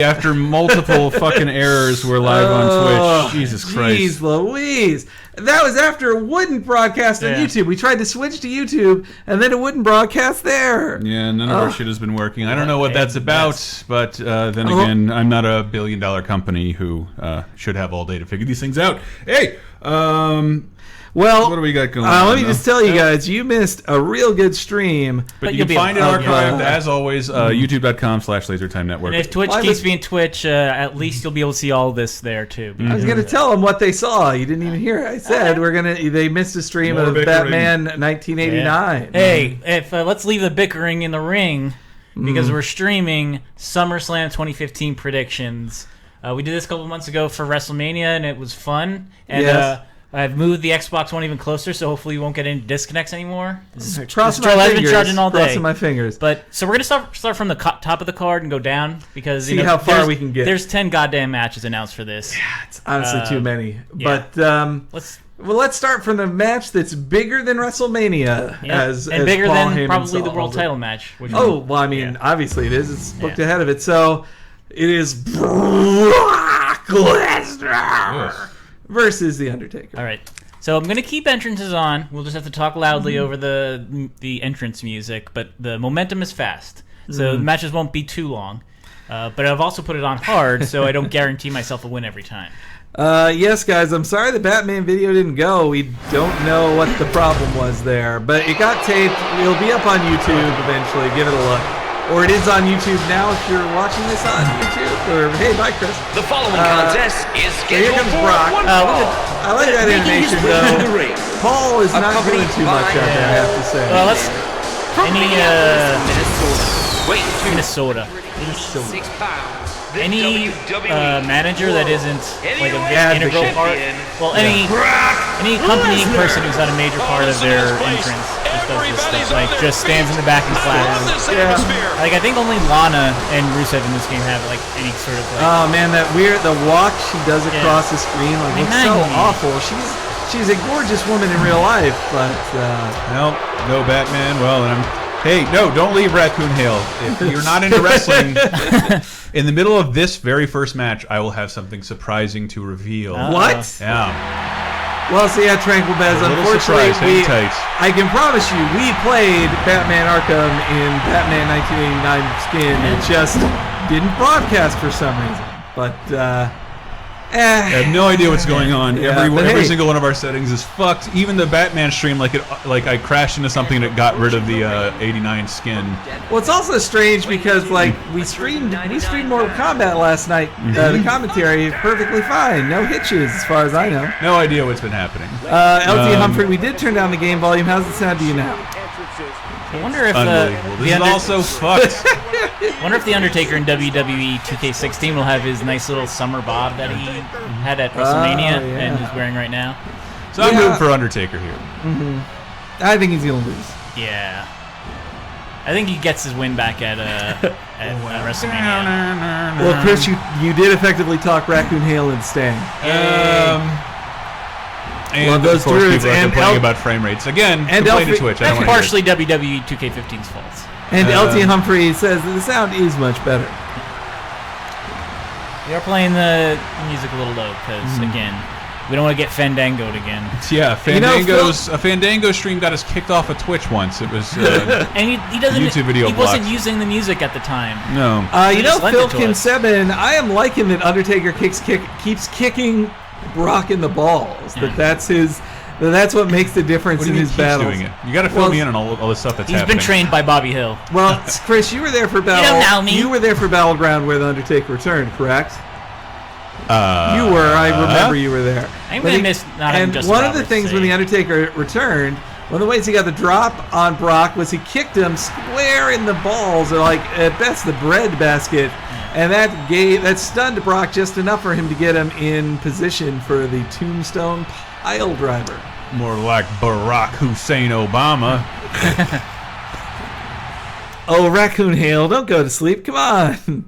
After multiple fucking errors, we're live on Twitch. Jesus Christ. Jeez Louise. That was after it wouldn't broadcast on YouTube. We tried to switch to YouTube, and then it wouldn't broadcast there. Yeah, none of our shit has been working. I don't know what that's about, but then again, I'm not a billion-dollar company who should have all day to figure these things out. Hey, well, what do we got going on? Let me just tell you guys, you missed a real good stream. But you can find it archived, as always, youtube.com/LaserTimeNetwork. And if Twitch keeps being Twitch, at least you'll be able to see all this there, too. I was going to tell them what they saw. You didn't even hear it. I said they missed a stream of Batman 1989. Hey, let's leave the bickering in the ring, because we're streaming SummerSlam 2015 predictions. We did this a couple months ago for WrestleMania, and it was fun. And I've moved the Xbox One even closer, so hopefully you won't get any disconnects anymore. Crossing my fingers. I've been charging all day. Crossing my fingers. So we're gonna start from the top of the card and go down because see how far we can get. There's 10 goddamn matches announced for this. Yeah, it's honestly too many. Yeah. But let's start from the match that's bigger than WrestleMania, as bigger Paul than Heyman probably the world title match. Obviously it is. It's booked ahead of it. So it is Brock Lesnar versus the Undertaker. All right. So I'm going to keep entrances on. We'll just have to talk loudly over the entrance music, but the momentum is fast. So the matches won't be too long. But I've also put it on hard, so I don't guarantee myself a win every time. Yes, guys, I'm sorry the Batman video didn't go. We don't know what the problem was there, but it got taped. It'll be up on YouTube eventually. Give it a look. Or it is on YouTube now if you're watching this on YouTube. Or, hey, bye, Chris. The following contest is scheduled here comes for Brock. one fall. I like that animation, though. Paul is not doing too much out there, I have to say. Well, let's... Minnesota. Any manager that isn't like a integral part, well, any company person who's not a major part of their entrance just does this stuff, like just stands in the back and claps. Yeah. Like I think only Lana and Rusev in this game have like any sort of like. Oh man, the walk she does across the screen looks so awful. She's a gorgeous woman in real life, but no Batman. Well, then don't leave Raccoon Hill. If you're not into wrestling, in the middle of this very first match, I will have something surprising to reveal. What? Yeah. Well, see, Tranquil Bez, unfortunately, I can promise you, we played Batman Arkham in Batman 1989 skin. It just didn't broadcast for some reason. But, I have no idea what's going on. Every single one of our settings is fucked. Even the Batman stream, like I crashed into something that got rid of the 89 skin. Well, it's also strange because we streamed Mortal Kombat last night. The commentary perfectly fine, no hitches as far as I know. No idea what's been happening. LT Humphrey, we did turn down the game volume. How's it sound to you now? I wonder if this is also fucked. I wonder if the Undertaker in WWE 2K16 will have his nice little summer bob that he had at WrestleMania and is wearing right now. So I'm rooting for Undertaker here. I think he's gonna lose. Yeah, I think he gets his win back at WrestleMania. Well, Chris, you did effectively talk Raccoon Hale and Stang. And those of course, people are complaining about frame rates. Again, complain to Twitch. That's partially WWE 2K15's fault. And LT Humphrey says that the sound is much better. We are playing the music a little low because, again, we don't want to get fandangoed again. Yeah, a Fandango stream got us kicked off of Twitch once. It was and he doesn't. YouTube video he wasn't using the music at the time. No. Phil Kinseben, I am liking that Undertaker keeps kicking Brock in the balls. That's what makes the difference in his battles. Doing it? You got to fill me in on all the stuff that's happening. He's been trained by Bobby Hill. Well, Chris, you were there for Battle. You don't know me. You were there for Battleground where the Undertaker returned, correct? You were. I remember you were there. I'm gonna miss not having Justin one of the things when the Undertaker returned, one of the ways he got the drop on Brock was he kicked him square in the balls, or like at best the bread basket. And that stunned Brock just enough for him to get him in position for the Tombstone Pile Driver. More like Barack Hussein Obama. Oh, Raccoon Hale, don't go to sleep. Come on.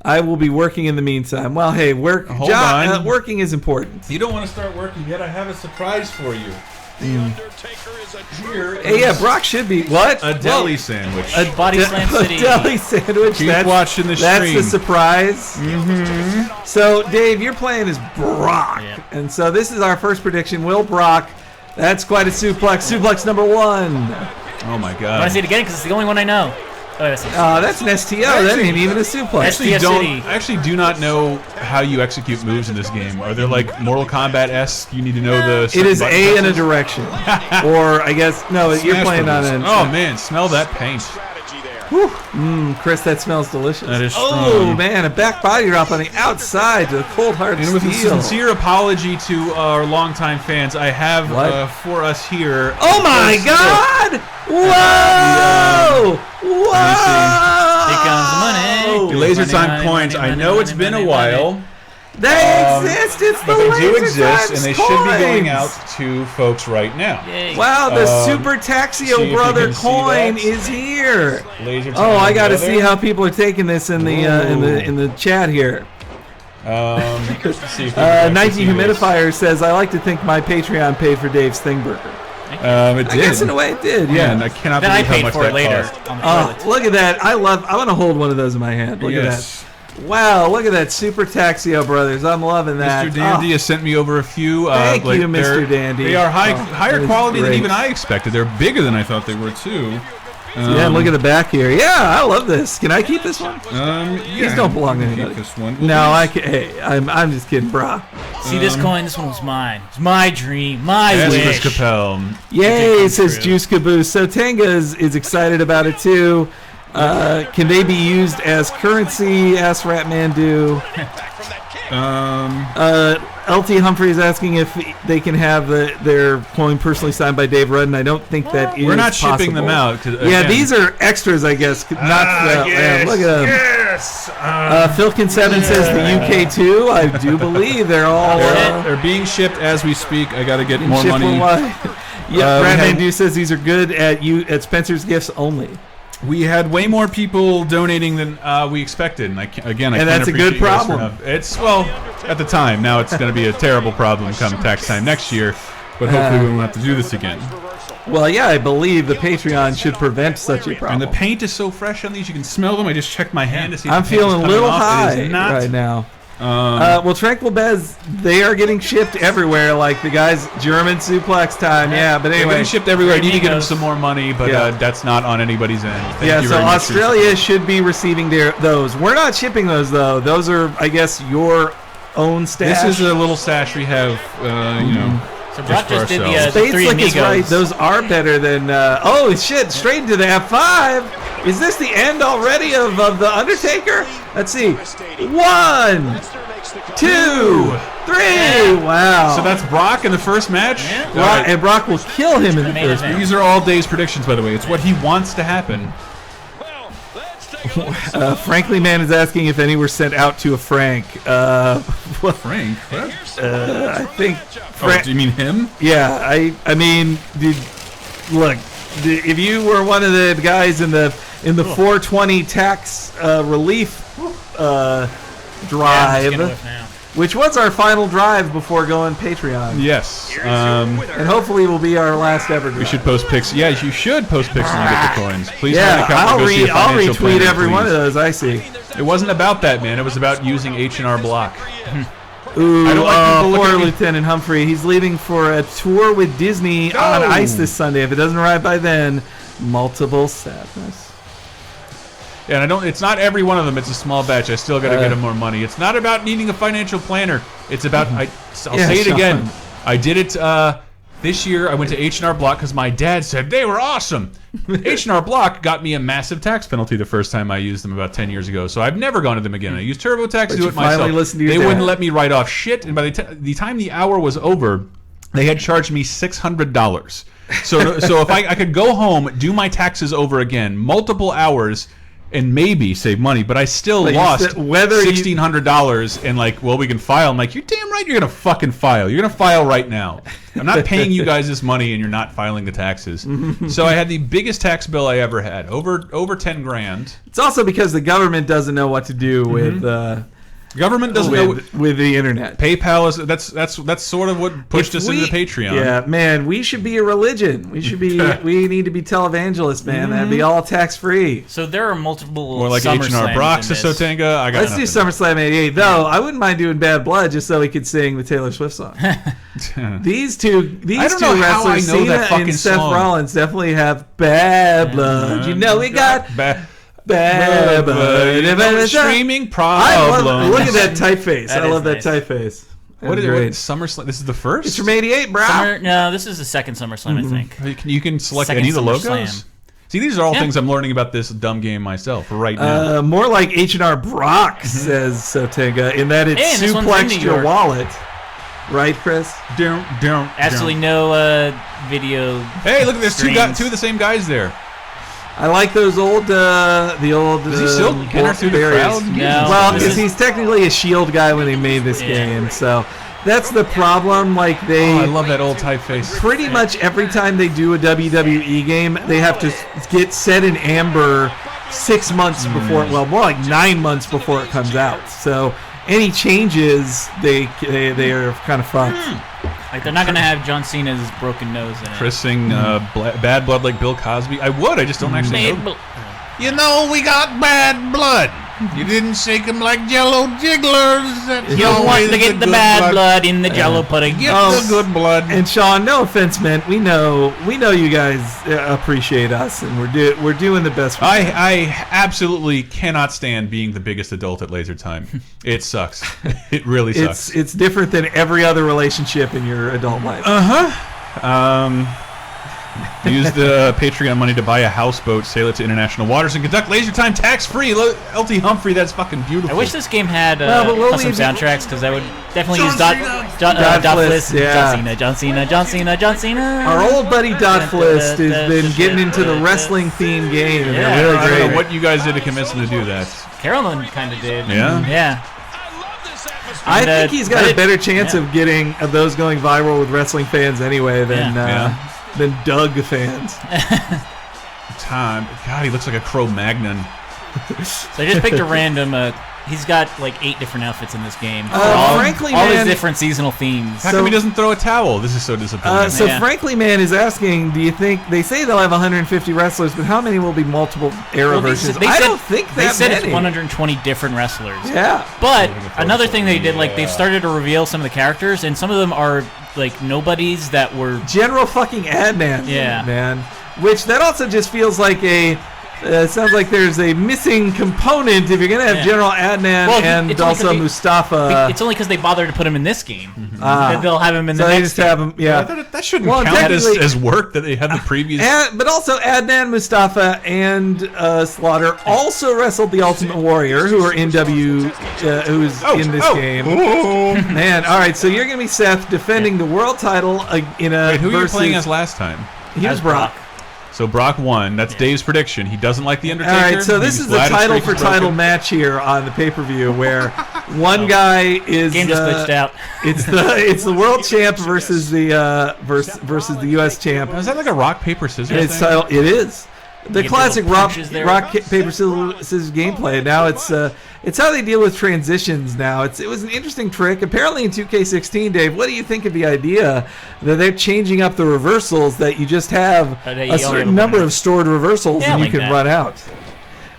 I will be working in the meantime. Well, hey, working is important. You don't want to start working yet. I have a surprise for you. Hey, yeah, Brock should be what? A deli sandwich. A Body Slam City. A deli sandwich. Keep watching the That's stream. the surprise. So, Dave, you're playing as Brock, and so this is our first prediction. Will Brock? That's quite a suplex. Suplex number 1. Oh my I want God. to see it again because it's the only one I know. Oh, that's That's an STO. That ain't even a suplex. STO. I actually do not know how you execute moves in this game. Are there like Mortal Kombat-esque? You need to know the. It is button A in a presses? direction, or I guess no. You're Smash playing on buttons. an. Oh man, smell that paint. Chris, that smells delicious. That is Oh strong. man, a back body drop on the outside to the cold hard And with a steel. sincere apology to our longtime fans, I have What? for us here. Oh my God! Whoa! Whoa! Here comes the money. The laser Money, time money, coins. money, I know money, it's been money, a money. while, They exist. It's the but they do laser exist, times and they should be going coins. out to folks right now. Yay. Wow, the Super see Taxio if you Brother can see coin that. is here. Laser time Oh, I got to together. see how people are taking this in the in the chat here. Let's see if we can 19 actually see this. Humidifier says, "I like to think my Patreon paid for Dave's Thingburger." It I did. guess in a way it did. Yeah, Yeah. and I cannot Then I believe how paid much for it that later cost. on the Oh, toilet. look at that! I want to hold one of those in my hand. Look at Yes. that! Wow, look at that Super Taxio Brothers. I'm loving that. Mr. Dandy has sent me over a few. Thank you, Mr. they're- Dandy. They are Oh, higher that is quality than great. even I expected. They're bigger than I thought they were too. Yeah, look at the back here. Yeah, I love this. Can I keep this one? Yeah, These don't belong to keep anybody. This one. No, I can. Hey, I'm just kidding, brah. See this coin? This one was mine. It's my dream. My Yes, wish. Chris Capel. Yay, come says true. Juice Caboose. So Tenga is excited about it too. Can they be used as currency? Asks Ratmandu. LT Humphrey is asking if they can have their coin personally signed by Dave Rudden. I don't think that is We're not shipping possible. them out. 'cause, Yeah, again, these are extras, I guess. Not yes, look at them. Yes. Philkin7 says the UK too. I do believe they're all They're being shipped as we speak. I got to get more shipped money. worldwide. Yeah, we Brad have- Mandu says these are good at Spencer's Gifts only. We had way more people donating than we expected, and I And can't that's a good appreciate you guys for problem. enough. It's well at the time. Now it's going to be a terrible problem come tax time next year, but hopefully we won't have to do this again. Well, yeah, I believe the Patreon should prevent such a And problem. the paint is so fresh on these; you can smell them. I just checked my hand to see. If I'm the paint is feeling a coming little off. high It is not. right now. Well, Tranquil Bez, they are getting shipped everywhere. Like the guys, German suplex time. Yeah, but They're anyway. getting shipped everywhere. I need to get them Amigos. some more money, but Yeah. that's not on anybody's end. Thank Yeah, you so very much, Australia should be receiving those. We're not shipping those though. Those are, I guess, your own stash. This is a little stash we have. You know. So Brock for just did the, ourselves. the Space three Slick is amigos. right. Those are better than. Oh shit! Straight into the F5. Is this the end already of the Undertaker? Let's see. 1, 2, 3. Wow. So that's Brock in the first match. Yeah. All Brock, right. and Brock will kill him in the Main first. event. These are all Dave's predictions, by the way. It's what he wants to happen. Frankly, man is asking if any were sent out to a Frank. Well, Frank. What? I think. Oh, do you mean him? Yeah, I mean, if you were one of the guys in the 420 tax relief Yeah, I'm just drive, gonna whip now. which was our final drive before going Patreon, Yes. and hopefully will be our last ever drive. We should post pics. Yeah, you should post pics when you get the coins. Please Yeah, find a couple, I'll go see a financial retweet planner, every one of please. those I see. It wasn't about that, man. It was about using H&R Block. Ooh, I don't like people looking poor at me. Lieutenant Humphrey. He's leaving for a tour with Disney on ice this Sunday. If it doesn't arrive by then, multiple sadness. Yeah, and I don't. It's not every one of them. It's a small batch. I still got to get him more money. It's not about needing a financial planner. It's about. I'll Yeah, say it Sean. again. I did it this year. I went to H&R Block because my dad said they were awesome. H&R Block got me a massive tax penalty the first time I used them about 10 years ago. So I've never gone to them again. I used TurboTax to do you it myself. finally listened to your They dad. wouldn't let me write off shit. And by the time the hour was over, they had charged me $600. So if I could go home, do my taxes over again, multiple hours, and maybe save money, but I still But you lost said whether you- $1,600. And like, well, we can file. I'm like, you're damn right, you're gonna fucking file. You're gonna file right now. I'm not paying you guys this money, and you're not filing the taxes. So I had the biggest tax bill I ever had, over 10 grand. It's also because the government doesn't know what to do with. Government doesn't know. With the internet. PayPal is that's sort of what pushed us into Patreon. Yeah, man, we should be a religion. We should be. We need to be televangelists, man. That'd be all tax free. So there are multiple. Or like H&R Brock, Sotenga. Let's do SummerSlam '88. Though I wouldn't mind doing Bad Blood just so we could sing the Taylor Swift song. These two wrestlers, Cena and Seth Rollins, definitely have bad blood. You know we got bad blood. Streaming problems. Look at that typeface. I love that typeface. What is it? SummerSlam? This is the first? It's from '88, bro. No, this is the second SummerSlam, I think. You can select any of the logos? See, these are all things I'm learning about this dumb game myself right now. More like H&R Brock, says Sotenga, in that it suplexed your wallet. Right, Chris? Absolutely no video. Hey, look, there's two of the same guys there. I like those old, Does he still enter through the crowd? No. Well, because he's technically a Shield guy when they made this game, so that's the problem. Like I love that old typeface. Pretty much every time they do a WWE game, they have to get set in amber 6 months before. Well, more like 9 months before it comes out. So any changes, they are kind of fucked. Like, they're not going to have John Cena's broken nose in it. Chris sing Bad Blood like Bill Cosby. I would. I just don't actually know. You know, we got bad blood. You didn't shake them like Jello jigglers. You don't want to get the bad blood in the Jello pudding. Get the good blood. And Sean, no offense, man. We know you guys appreciate us, and we're doing the best. I absolutely cannot stand being the biggest adult at Laser Time. It sucks. It really sucks. It's different than every other relationship in your adult life. Use the Patreon money to buy a houseboat, sail it to international waters, and conduct Laser Time tax-free. LT Humphrey, that's fucking beautiful. I wish this game had custom soundtracks, because I would definitely use John Cena. Our old buddy Dotflist has been getting into the wrestling theme game. And they're really great. I don't know what you guys did to convince him to do that. Carolyn kind of did. Yeah? Yeah. I think he's got a better chance of getting those going viral with wrestling fans anyway than Doug fans. God, he looks like a Cro-Magnon. So I just picked a random. He's got like 8 different outfits in this game. Frankly, all man, these different seasonal themes. How come he doesn't throw a towel? This is so disappointing. Frankly, man is asking, do you think they say they'll have 150 wrestlers, but how many will be multiple era versions? I don't think that they said many. It's 120 different wrestlers. Yeah. But another thing they did, like they've started to reveal some of the characters, and some of them are like nobodies that were General fucking Adnan. Yeah, man. Which that also just feels like sounds like there's a missing component if you're going to have General Adnan and also Mustafa. It's only because they bothered to put him in this game. That they'll have him in the next game. Have him, that shouldn't count as work that they had the previous. But also Adnan, Mustafa, and Slaughter also wrestled the Ultimate Warrior, who are in who's in this game. Man, all right, so you're going to be Seth defending the world title in a who were you playing as last time? He was Brock. So Brock won. That's Dave's prediction. He doesn't like the Undertaker. All right, so this is the title for title match here on the pay-per-view, where one guy is game just glitched out. It's the world champ versus the versus the U.S. champ. Is that like a rock paper scissors thing? It is. The classic rock paper scissors gameplay. Now it's how they deal with transitions now. It was an interesting trick. Apparently in 2K16, Dave, what do you think of the idea that they're changing up the reversals, that you just have a certain number of stored reversals and you can run out?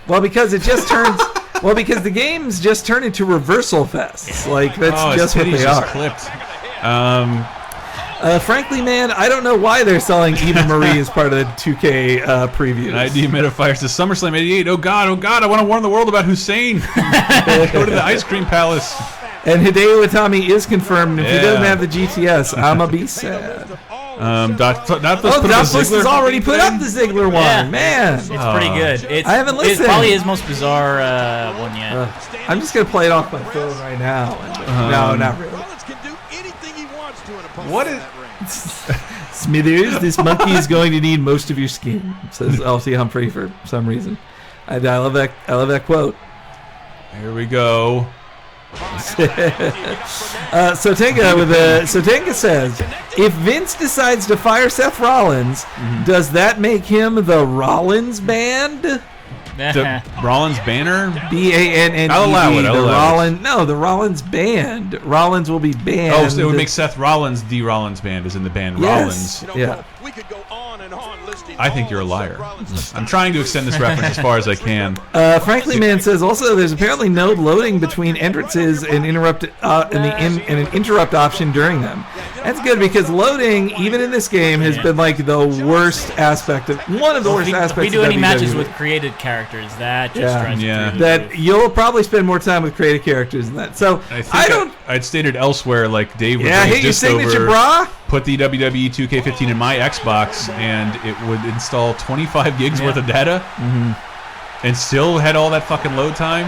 Well, because it just turns because the games just turn into reversal fests. Like that's just what they are. Clipped. Frankly, man, I don't know why they're selling Eva Marie as part of the 2K previews. An ID Metaphire says SummerSlam '88. Oh God, I want to warn the world about Hussein. Go to the ice cream palace. And Hideo Itami is confirmed. If he doesn't have the GTS, I'ma be sad. Dotflist has already put up the Ziggler one. Yeah. Man, it's pretty good. I haven't listened. It's probably his most bizarre one yet. I'm just gonna play it off my phone right now. No, not really. What is Smithers? This monkey is going to need most of your skin, says LT Humphrey for some reason. I love that. I love that quote. Here we go. Sotenga says, if Vince decides to fire Seth Rollins, does that make him the Rollins Band? The Rollins banner? BANNED. I'll allow it. The Rollins band. Rollins will be banned. Oh, so it would make Seth Rollins the Rollins band, as in the band Yes. Rollins. Yeah. We could go on and on listing I think you're a liar. I'm trying to extend this reference as far as I can. Frankly Man says also there's apparently no loading between entrances and an interrupt option during them. That's good because loading, even in this game, has been like the worst aspect of one of the worst aspects. If we do of any WWE. matches with created characters, that just drives me through the That roof. you'll probably spend more time with creative characters than that. So I think I'd stated elsewhere, like Dave would hit your just signature, over, brah. put the WWE 2K15 in my Xbox, and it would install 25 gigs worth of data, and still had all that fucking load time.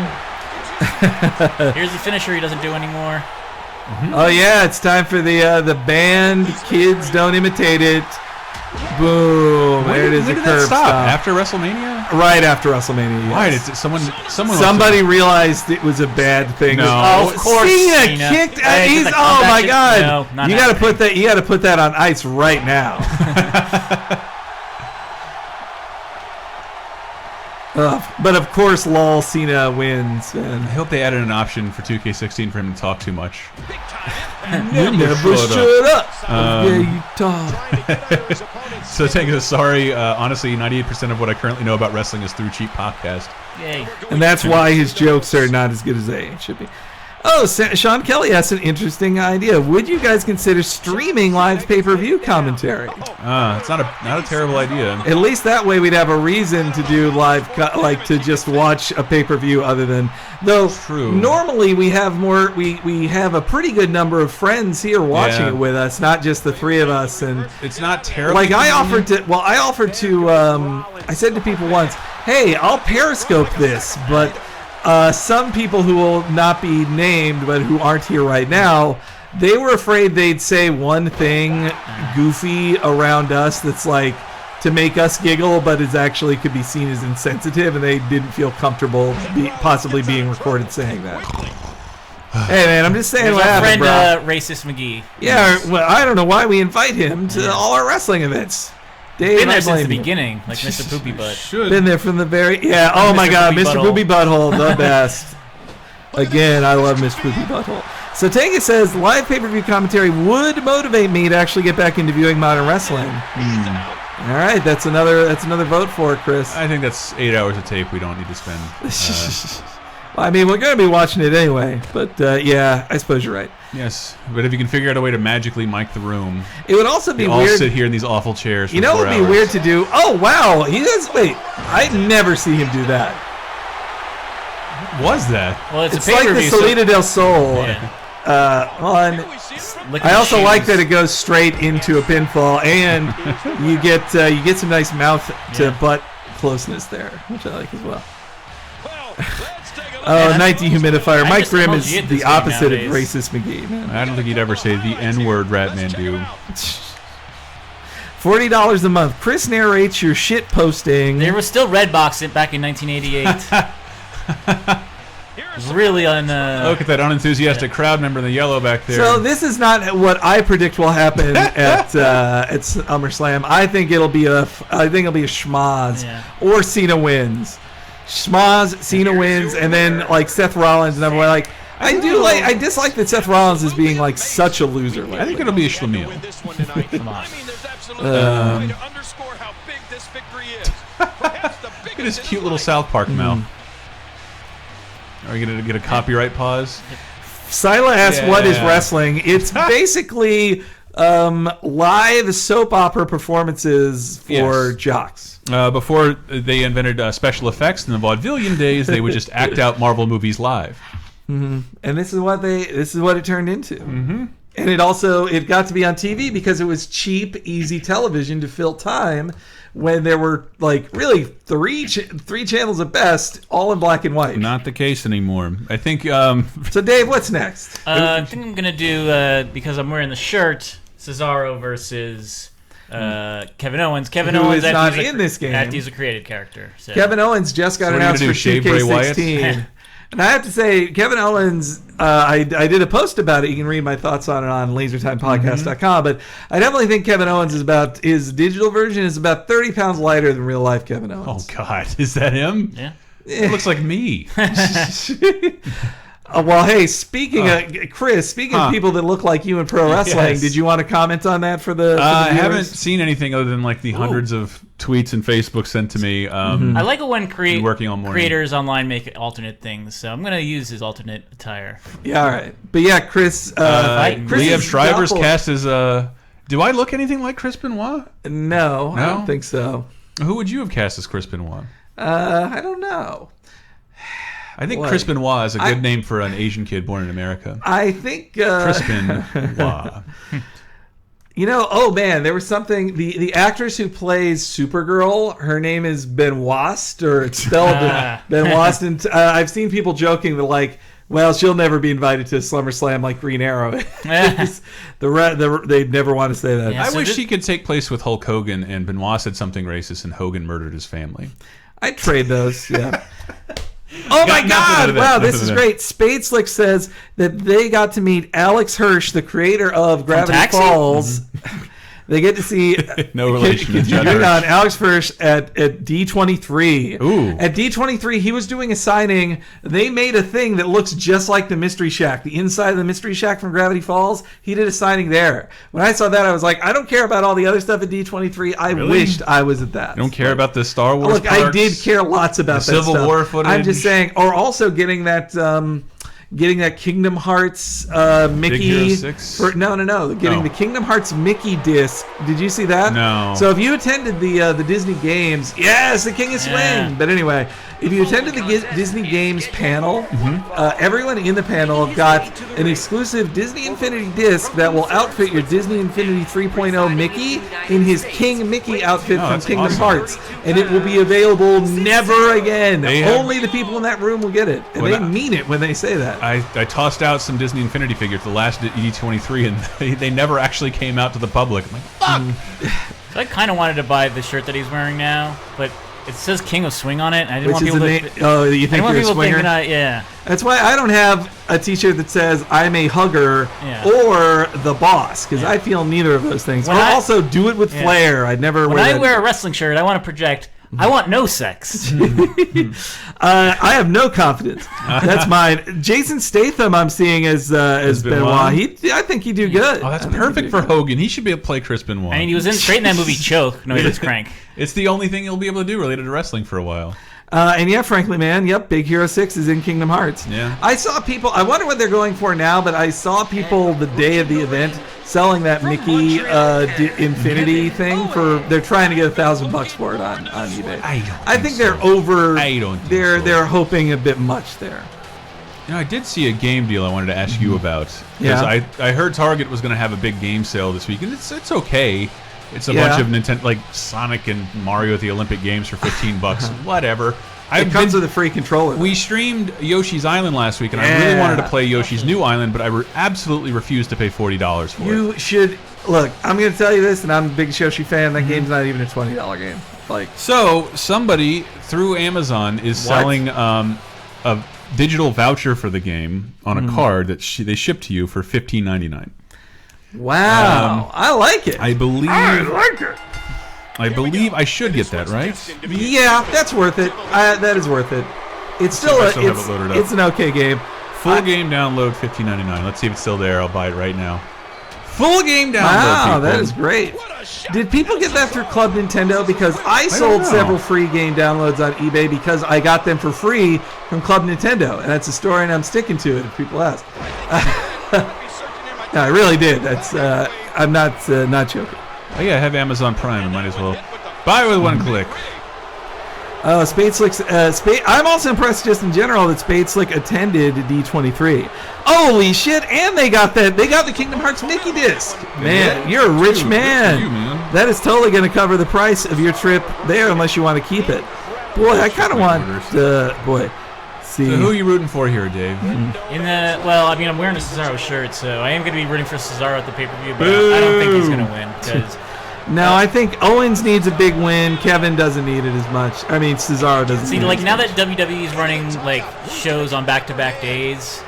Here's the finisher he doesn't do anymore. Oh yeah, it's time for the band. Kids don't imitate it. Boom! There it is. When A did curb that stop? stop. After WrestleMania? Right after WrestleMania. Yes. Why did someone Somebody realized it was a bad thing. No. Oh, of course, Cena Cena. kicked. Hey, He's, the oh my comeback God! no, not You got to happening. put that. You got to put that on ice right now. But of course, lol, Cena wins. I And hope they added an option for 2K16 for him to talk too much. you never shut up. Yeah, you talk. So thank you. Sorry, honestly, 98% of what I currently know about wrestling is through cheap podcast. Yay. And that's why his jokes are not as good as they should be. Oh, Sean Kelly has an interesting idea. Would you guys consider streaming live pay-per-view commentary? It's not a terrible idea. At least that way we'd have a reason to do live, like to just watch a pay-per-view other than. Though True. normally we have more, we have a pretty good number of friends here watching Yeah. it with us, not just the three of us. And It's not terrible. like I offered to, I said to people once, hey, I'll Periscope this, but some people who will not be named but who aren't here right now, they were afraid they'd say one thing goofy around us that's like to make us giggle, but is actually could be seen as insensitive, and they didn't feel comfortable possibly being recorded saying that. Hey man, I'm just saying There's what our happened, friend bro. Racist McGee. Yeah, well, I don't know why we invite him to all our wrestling events. Dave, Been I there since blame the you. beginning, like Mr. Poopy Butt. should. Been there from the very Oh my Mr. God, Poopy Mr. Butthole. Poopy Butthole, the best. Again, I love Mr. Poopy Butthole. So Tanga says live pay-per-view commentary would motivate me to actually get back into viewing modern wrestling. All right, that's another vote for it, Chris. I think that's 8 hours of tape we don't need to spend. Well, I mean, we're going to be watching it anyway, but yeah, I suppose you're right. Yes, but if you can figure out a way to magically mic the room, It would also be we all weird. sit here in these awful chairs. For You know 4 what would be hours. weird to do? Oh wow, he does. Wait, I never see him do that. Was that? Well, it's It's a like the pay-per-view. Salida del Sol. Yeah. On. Look at I the also like shoes. that it goes straight into a pinfall, and you get some nice mouth to butt closeness there, which I like as well. Oh, night dehumidifier. I Mike just Grimm told is you this the game opposite of nowadays. racist McGee. Man. I don't think he'd ever say the N-word, Ratman. $40 a month. Chris narrates your shit posting. There was still Redbox back in 1988. Really on. Look at that unenthusiastic crowd member in the yellow back there. So this is not what I predict will happen at SummerSlam. I think it'll be a schmaz or Cena wins. Schmaz, Cena wins, and then like Seth Rollins and everyone like. I dislike that Seth Rollins is being like such a loser. I think it'll be a schlemiel. Come on. Look at his cute little South Park mouth. Are we going to get a copyright pause? Sila asks, what is Yeah. wrestling? It's basically live soap opera performances for Yes. jocks. Before they invented special effects in the vaudevillian days, they would just act out Marvel movies live. And this is what it turned into. Mm-hmm. And it got to be on TV because it was cheap, easy television to fill time when there were like really three channels at best, all in black and white. Not the case anymore. I think. So Dave, what's next? I think I'm gonna do because I'm wearing the shirt. Cesaro versus Kevin Owens. Kevin Who Owens is not in this game. After he's a created character. So. Kevin Owens just got So what are you announced gonna for do, shave Bray Wyatt? 2K16. And I have to say, Kevin Owens, I did a post about it. You can read my thoughts on it on lasertimepodcast.com. But I definitely think Kevin Owens his digital version is about 30 pounds lighter than real life Kevin Owens. Oh, God. Is that him? Yeah. It looks like me. Well, hey, speaking of Chris, of people that look like you in pro wrestling, Yes. Did you want to comment on that for the I viewers? haven't seen anything other than like the hundreds of tweets and Facebook sent to me. I like it when working all morning. creators online make alternate things, so I'm going to use his alternate attire. Yeah, all right. But yeah, Chris. Chris Liev is Shriver's double- cast is do I look anything like Chris Benoit? No, I don't think so. Who would you have cast as Chris Benoit? I don't know. I think What? Chris Benoit is a good name for an Asian kid born in America. I think Chris Benoit. Oh man, there was something. The actress who plays Supergirl, her name is Benoist, or it's spelled Benoist. And I've seen people joking that like, well, she'll never be invited to SummerSlam like Green Arrow. They'd never want to say that. Yeah. I So wish did- he could take place with Hulk Hogan and Benoit said something racist and Hogan murdered his family. I'd trade those. Yeah. Oh my Nothing God! to that, Wow, nothing this to is that. great. Spadeslick says that they got to meet Alex Hirsch, the creator of Gravity Taxi? Falls. They get to see No relation to Judd Hang on, Hirsch. Alex Hirsch at D23. Ooh. At D23, he was doing a signing. They made a thing that looks just like the Mystery Shack, the inside of the Mystery Shack from Gravity Falls. He did a signing there. When I saw that, I was like, I don't care about all the other stuff at D23. I Really? wished I was at that. You don't care about the Star Wars Look, I parks? did care lots about The that Civil stuff. War footage? I'm just saying, or also getting that Kingdom Hearts Mickey. Hero 6? No. Getting Oh. the Kingdom Hearts Mickey disc. Did you see that? No. So if you attended the Disney Games, yes, the King of Swing. Yeah. But anyway, if you attended the Disney Games panel, everyone in the panel got an exclusive Disney Infinity disc that will outfit your Disney Infinity 3.0 Mickey in his King Mickey outfit from that's Kingdom awesome. Hearts, and it will be available never again. They have- Only the people in that room will get it, and Well, they that- mean it when they say that. I tossed out some Disney Infinity figures the last E23 and they never actually came out to the public. I'm like, fuck! So I kind of wanted to buy the shirt that he's wearing now, but it says King of Swing on it. And I didn't Which want is people the to. name? Oh, you I think didn't want you're a people swinger? thinking, yeah. That's why I don't have a T-shirt that says "I'm a hugger" Yeah. or "the boss" because Yeah. I feel neither of those things. When or I- also do it with Yeah. flair. I'd never When wear I that. wear a wrestling shirt, I want to project. I want no sex. I have no confidence. That's mine. Jason Statham, I'm seeing as Benoit. Benoit? I think he'd do good. Oh, that's perfect for Hogan. He should be able to play Chris Benoit. I mean, he was straight in that movie Choke. No, he was Crank. It's the only thing he'll be able to do related to wrestling for a while. And yeah, frankly, man, yep, Big Hero 6 is in Kingdom Hearts. Yeah. I saw people, I wonder what they're going for now, but I saw people the day of the event selling that Mickey Infinity thing for, they're trying to get $1,000 for it on eBay. I think they're over, I don't think they're, so. they're hoping a bit much there. You know, I did see a game deal I wanted to ask you about. Yeah. I heard Target was going to have a big game sale this week, and it's okay. It's a Yeah. bunch of Nintendo, like Sonic and Mario at the Olympic Games for $15. Whatever. It comes with a free controller. We streamed Yoshi's Island last week, and I really wanted to play Yoshi's New Island, but I absolutely refused to pay $40 for it. You should, look, I'm going to tell you this, and I'm a big Yoshi fan, that game's not even a $20 game. Like, So somebody through Amazon is selling a digital voucher for the game on a card that they ship to you for $15.99. wow, I like it. I believe. like it. I believe I should get that, right? Yeah, that's worth it. That is worth it. It's still, I still have it loaded up. it's an okay game. Full game download, $15.99. Let's see if it's still there. I'll buy it right now. Full game download. Wow, people. that is great. Did people get that through Club Nintendo? Because I sold know. several free game downloads on eBay because I got them for free from Club Nintendo, and that's a story, and I'm sticking to it if people ask. No, I really did. That's I'm not joking. Oh yeah, I have Amazon Prime. I might as well buy with one click. Spadeslick's, I'm also impressed just in general that Spadeslick attended D23. Holy shit! And they got that. They got the Kingdom Hearts Mickey disc. Man, you're a rich Dude, man. good for you, man. That is totally going to cover the price of your trip there, unless you want to keep it. Boy, I kind of want. See. So who are you rooting for here, Dave? Well, I mean, I'm wearing a Cesaro shirt, so I am going to be rooting for Cesaro at the pay-per-view, but I don't think he's going to win because No, I think Owens needs a big win. Kevin doesn't need it as much. I mean, Cesaro doesn't. See, need like it. now that WWE is running like shows on back-to-back days,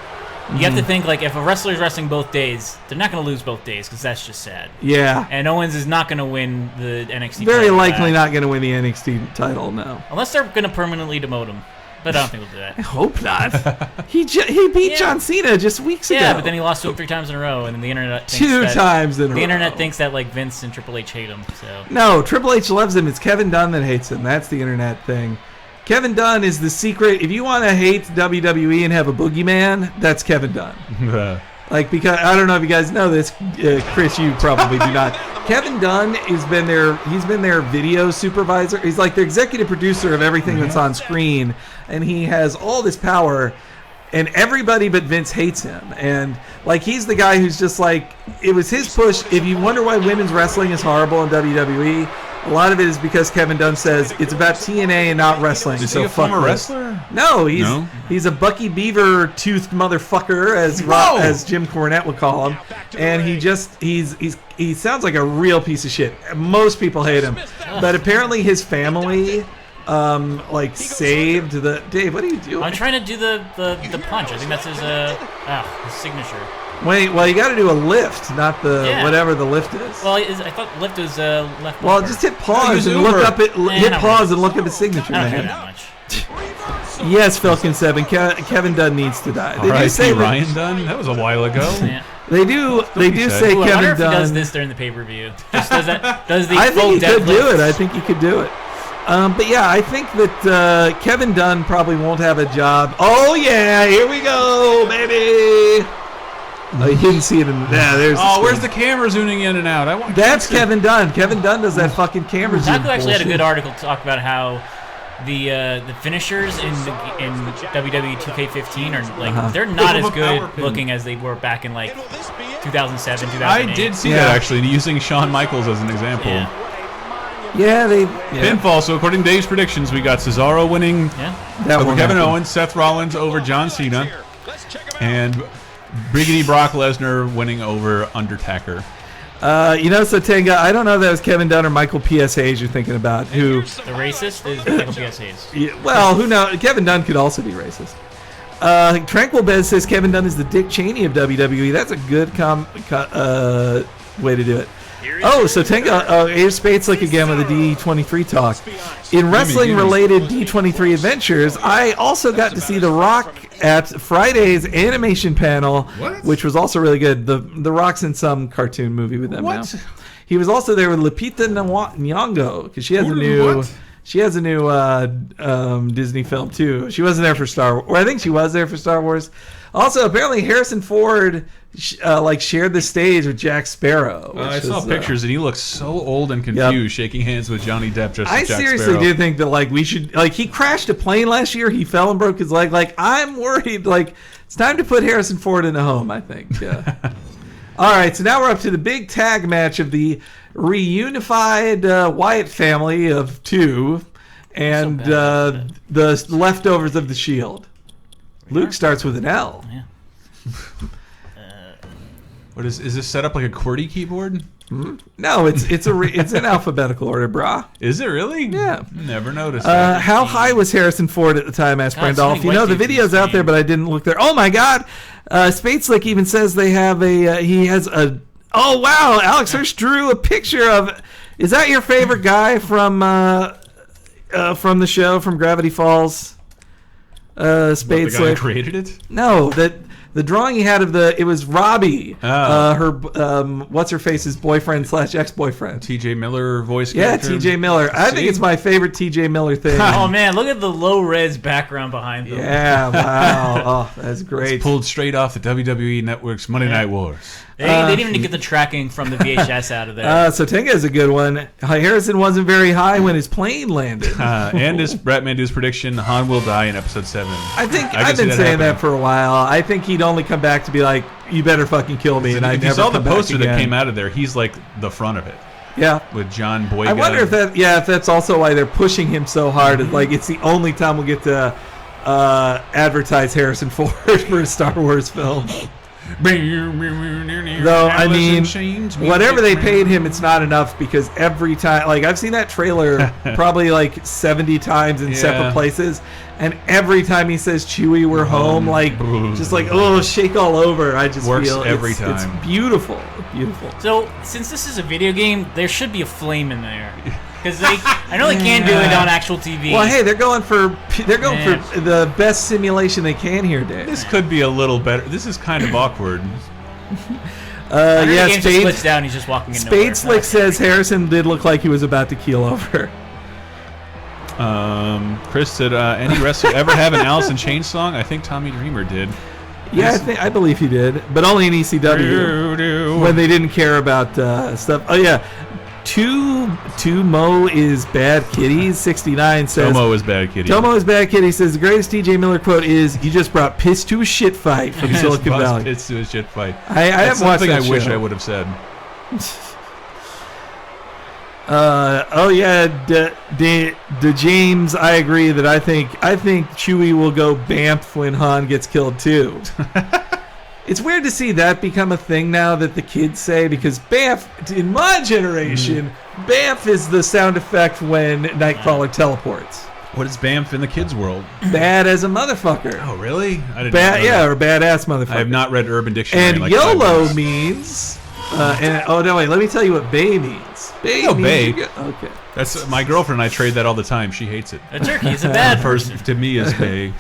you have to think like if a wrestler is wrestling both days, they're not going to lose both days because that's just sad. Yeah. And Owens is not going to win the NXT. Very title likely back. not going to win the NXT title. No. Unless they're going to permanently demote him. But I don't think we'll do I that. hope not. he beat John Cena just weeks ago. Yeah, but then he lost to him 3 times in a row, and then the internet thinks Two times in a row. The internet thinks that like Vince and Triple H hate him. So No, Triple H loves him. It's Kevin Dunn that hates him. That's the internet thing. Kevin Dunn is the secret. If you want to hate WWE and have a boogeyman, that's Kevin Dunn. Like, because I don't know if you guys know this, Chris, you probably do not. Kevin Dunn he's been their video supervisor. He's like the executive producer of everything that's on screen, and he has all this power, and everybody but Vince hates him. And like, he's the guy who's just like, it was his push. If you wonder why women's wrestling is horrible in WWE, a lot of it is because Kevin Dunn says it's about TNA and not wrestling. Is so he a fuck former this. wrestler? No, he's a Bucky Beaver toothed motherfucker, as Jim Cornette would call him, and he sounds like a real piece of shit. Most people hate him, but apparently his family saved the. Dave, what are you doing? I'm trying to do the punch. I think that's his signature. Wait, well, you got to do a lift, not whatever the lift is. Well, I thought lift was left. Well, bumper. just hit pause use and look Uber. up it. Hit not pause really. and look up his signature, I don't care man. that much. Yes, Falcon7. Kevin Dunn needs to die. They do R.I.P. say that, Ryan Dunn? That was a while ago. Yeah. they do said. say Ooh, I wonder Kevin if he Dunn. does this during the pay-per-view. Just does the I full think he could do deadlift. it. I think he could do it. But yeah, I think that Kevin Dunn probably won't have a job. Oh yeah, here we go, baby. Oh, you didn't see it in there's. Oh, where's the camera zooming in and out? I want. That's Kevin Dunn. Kevin Dunn does that fucking camera zoom. Taco actually had a bullshit. good article to talk about how the finishers in WWE 2K15 are like they're not as good looking as they were back in like 2007, 2008. I did see that actually, using Shawn Michaels as an example. Yeah. Pinfall. So according to Dave's predictions, we got Cesaro winning That over one Kevin happened. Owens, Seth Rollins over John Cena, and Briggity Brock Lesnar winning over Undertaker. So Tenga, I don't know if that was Kevin Dunn or Michael P.S. Hayes you're thinking about. Who? The racist is Michael P.S. Hayes. Yeah, well, who knows? Kevin Dunn could also be racist. Tranquil Bez says Kevin Dunn is the Dick Cheney of WWE. That's a good way to do it. Oh, so Tenga, here's Spateslick again with a D23 talk. In wrestling-related D23 adventures, I also got to see The Rock at Friday's animation panel, which was also really good. The Rock's in some cartoon movie with them now. He was also there with Lupita Nyong'o because she has a new Disney film too. She wasn't there for Star Wars. Or I think she was there for Star Wars. Also, apparently Harrison Ford shared the stage with Jack Sparrow. I saw pictures and he looks so old and confused, shaking hands with Johnny Depp just as Jack seriously Sparrow. do think that we should he crashed a plane last year. He fell and broke his leg. I'm worried. It's time to put Harrison Ford in a home. I think. All right, so now we're up to the big tag match of the reunified Wyatt family of 2 and the leftovers of the Shield. Luke starts with an L. Yeah. What is this set up like a QWERTY keyboard? No, it's in alphabetical order, brah. Is it really? Yeah. Never noticed that. How high was Harrison Ford at the time? Asked God, so Brandolph. many white The dudes in video's this out there, game. but I didn't look there. Oh my God! Spateslick even says they have he has a. Oh wow! Alex Hirsch drew a picture of. Is that your favorite guy from the show from Gravity Falls? What, the guy who Spateslick. created it? No, the drawing he had of it was Robbie, her what's her face's boyfriend / ex-boyfriend. T.J. Miller voice Yeah, character? T.J. Miller. I think See? it's my favorite T.J. Miller thing. Oh man, look at the low res background behind them. Yeah, wow. Oh, that's great. Pulled straight off the WWE Network's Monday Night Wars. They didn't even get the tracking from the VHS out of there. So Tenga is a good one. Harrison wasn't very high when his plane landed. And his Bratman Dude's prediction, Han will die in episode 7. I've can been see saying that happening. for a while. I think he'd only come back to be like, you better fucking kill me. And I If you never saw the come back poster that again. came out of there, he's like the front of it Yeah. with John Boyega. I wonder if that's also why they're pushing him so hard. It's the only time we'll get to advertise Harrison Ford for a Star Wars film. Though, I mean, whatever they paid him, it's not enough because every time, like, I've seen that trailer probably like 70 times in separate places, and every time he says Chewie, we're home, like, just like, oh, shake all over. I just Works feel every it's time. beautiful. Beautiful. So, since this is a video game, there should be a flame in there. Because I know they can't do it on actual TV. Well, hey, they're going for the best simulation they can here, Dave. This could be a little better. This is kind of awkward. The game just Spade, splits down. He's just walking in Spade nowhere. Slick says Harrison did look like he was about to keel over. Chris said, any wrestler ever have an Alice in Chains song? I think Tommy Dreamer did. Yeah, I believe he did, but only in ECW when they didn't care about stuff. Oh yeah, two Mo is bad kitties. 69 says Tomo is bad kitty. Tomo is bad kitty says the greatest TJ Miller quote is "You just brought piss to a shit fight" from Silicon Valley. Piss to a shit fight. I haven't watched that something I wish show. I would have said. The James, I agree that I think Chewie will go Bamf when Han gets killed too. It's weird to see that become a thing now that the kids say, because Bamf, in my generation, Bamf is the sound effect when Nightcrawler teleports. What is Bamf in the kids' world? Bad as a motherfucker. Oh, really? I didn't Bad, know yeah, that. or badass motherfucker. I have not read Urban Dictionary. And like 5 YOLO minutes. means. Oh no! Wait. Let me tell you what "bay" means. Bay know means bay. you go- okay. That's my girlfriend and I trade that all the time. She hates it. A turkey is a bad person. First to me is Bay.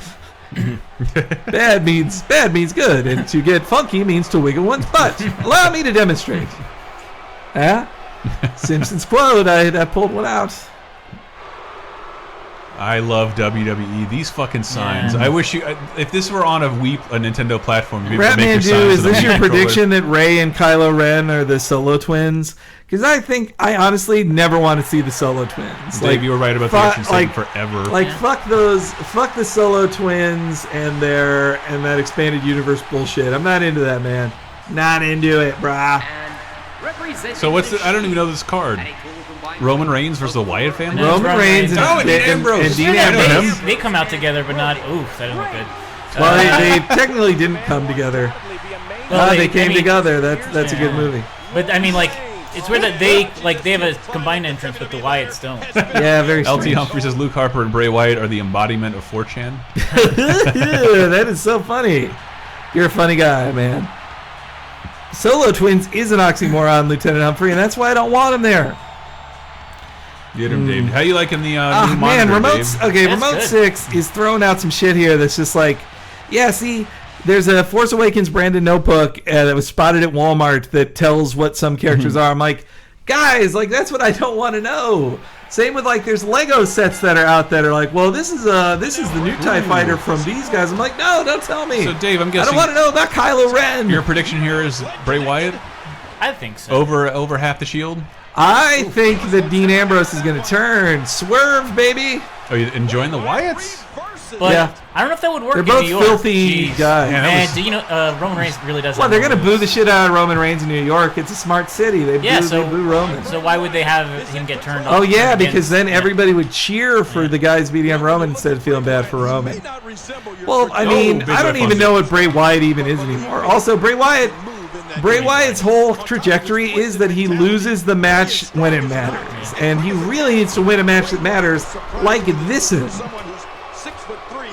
Bad means good, and to get funky means to wiggle one's butt. Allow me to demonstrate. Simpsons quote. I pulled one out. I love WWE. These fucking signs. Yeah. I wish you. If this were on a Nintendo platform, you'd be able to Ratman make your Jew, signs is to the this your controller. prediction that Rey and Kylo Ren are the Solo twins? Because I honestly never want to see the Solo twins. Dave, you were right about the action segment forever. Fuck the Solo twins and that expanded universe bullshit. I'm not into that, man. Not into it, brah. So what's the? I don't even know this card. Roman Reigns versus the Wyatt family. No. Roman Reigns and, Oh, and Dean Ambrose. and Dean Yeah, Ambrose. They come out together, but not. Oof, that didn't look good. Well, they technically didn't come together. Well, They came together. That's a good Yeah. movie. But I mean, like, it's weird that they have a combined entrance, but the Wyatts don't. Yeah, very LT strange. Humphrey says Luke Harper and Bray Wyatt are the embodiment of 4chan. That is so funny. You're a funny guy, man. Solo twins is an oxymoron, Lieutenant Humphrey, and that's why I don't want him there. Get him, Dave. How you liking the new Man, monitor, Remote Dave? okay, That's Remote good. 6 is throwing out some shit here that's just like, yeah, see, there's a Force Awakens branded notebook that was spotted at Walmart that tells what some characters are. I'm like, guys, like, that's what I don't want to know. Same with, like, there's Lego sets that are out that are like, well, this is the new TIE fighter from these guys. I'm like, no, don't tell me. So, Dave, I'm I guessing don't want to know about Kylo Ren. your prediction here is Bray Wyatt I think so. over half the Shield. I think that Dean Ambrose is going to turn. Swerve, baby. Are you enjoying the Wyatts? But Yeah. I don't know if that would work They're in both New York. filthy Jeez. guys. Yeah, that And was- do you know, Roman Reigns really does. Well, have they're going to moves. boo the shit out of Roman Reigns in New York. It's a smart city. They Yeah, boo Roman. So why would they have him get turned? Oh yeah, against- because then everybody would cheer for the guys beating up Roman instead of feeling bad for Roman. Well, I mean, big I don't rip even on know what Bray Wyatt even is anymore. Also, Bray Wyatt's whole trajectory is that he loses the match when it matters, and he really needs to win a match that matters, like this is. Someone who's 6'3"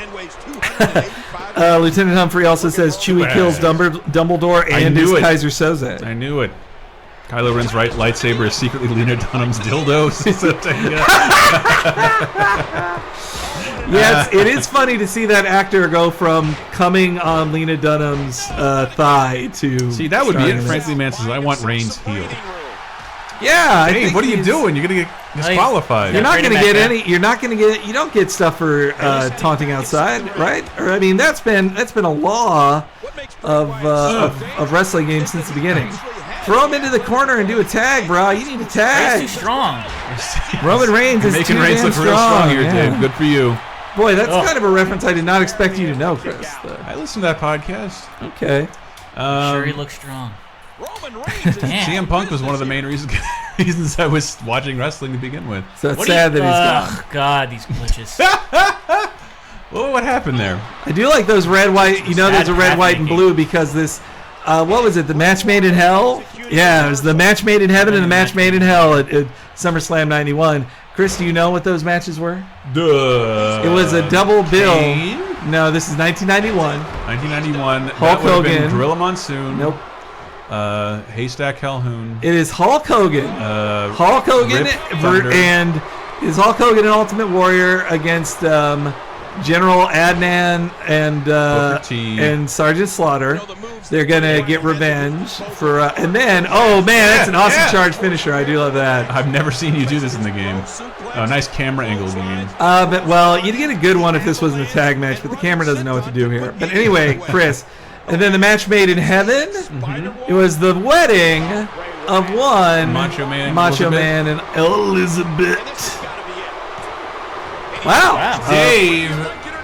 and weighs 285. Lieutenant Humphrey also says Chewie kills Dumbledore I and knew his it. Kaiser Soze. I knew it. Kylo Ren's right lightsaber is secretly Lena Dunham's dildo. Yes, it is funny to see that actor go from coming on Lena Dunham's thigh to. See, that would be starring it. in Frankly, man says, I want Reigns healed. Yeah, I Hey, think what are you he's- doing? You're going to get disqualified. You're not Bring going to him get back any. You're not going to get. You don't get stuff for taunting outside, right? Or I mean, that's been a law of wrestling games since the beginning. Throw him into the corner and do a tag, bro. You need a He's tag. too strong. Roman Reigns You're is making too Reigns damn look real strong here, yeah. Dave. Good for you. Boy, that's Oh. kind of a reference I did not expect you to know, Chris. I listened to that podcast. Okay. Sure, he looks strong. Roman Reigns is Damn. CM Punk was one of the main reasons I was watching wrestling to begin with. So it's What do sad you- that he's gone. God, these glitches. Whoa, what happened there? I do like those red, white. You know, there's a red, white, and blue because this. What was it? The match made in hell? Yeah, it was the match made in heaven and the match made in hell at SummerSlam '91. Chris, do you know what those matches were? Duh. It was a double bill. Kane? No, this is 1991. 1991. Hulk that would have been Hogan. Gorilla Monsoon. Nope. Haystack Calhoun. It is Hulk Hogan. Hulk Hogan Rip Thunder. and is Hulk Hogan an Ultimate Warrior against General Adnan Booker T. and Sergeant Slaughter. They're gonna get revenge for, and then that's an awesome charge finisher. I do love that. I've never seen you do this in the game. Oh, nice camera angle game. But you'd get a good one if this wasn't a tag match, but the camera doesn't know what to do here. But anyway, Chris, and then the match made in heaven. It was the wedding of one Macho Man and Elizabeth. Wow. Dave.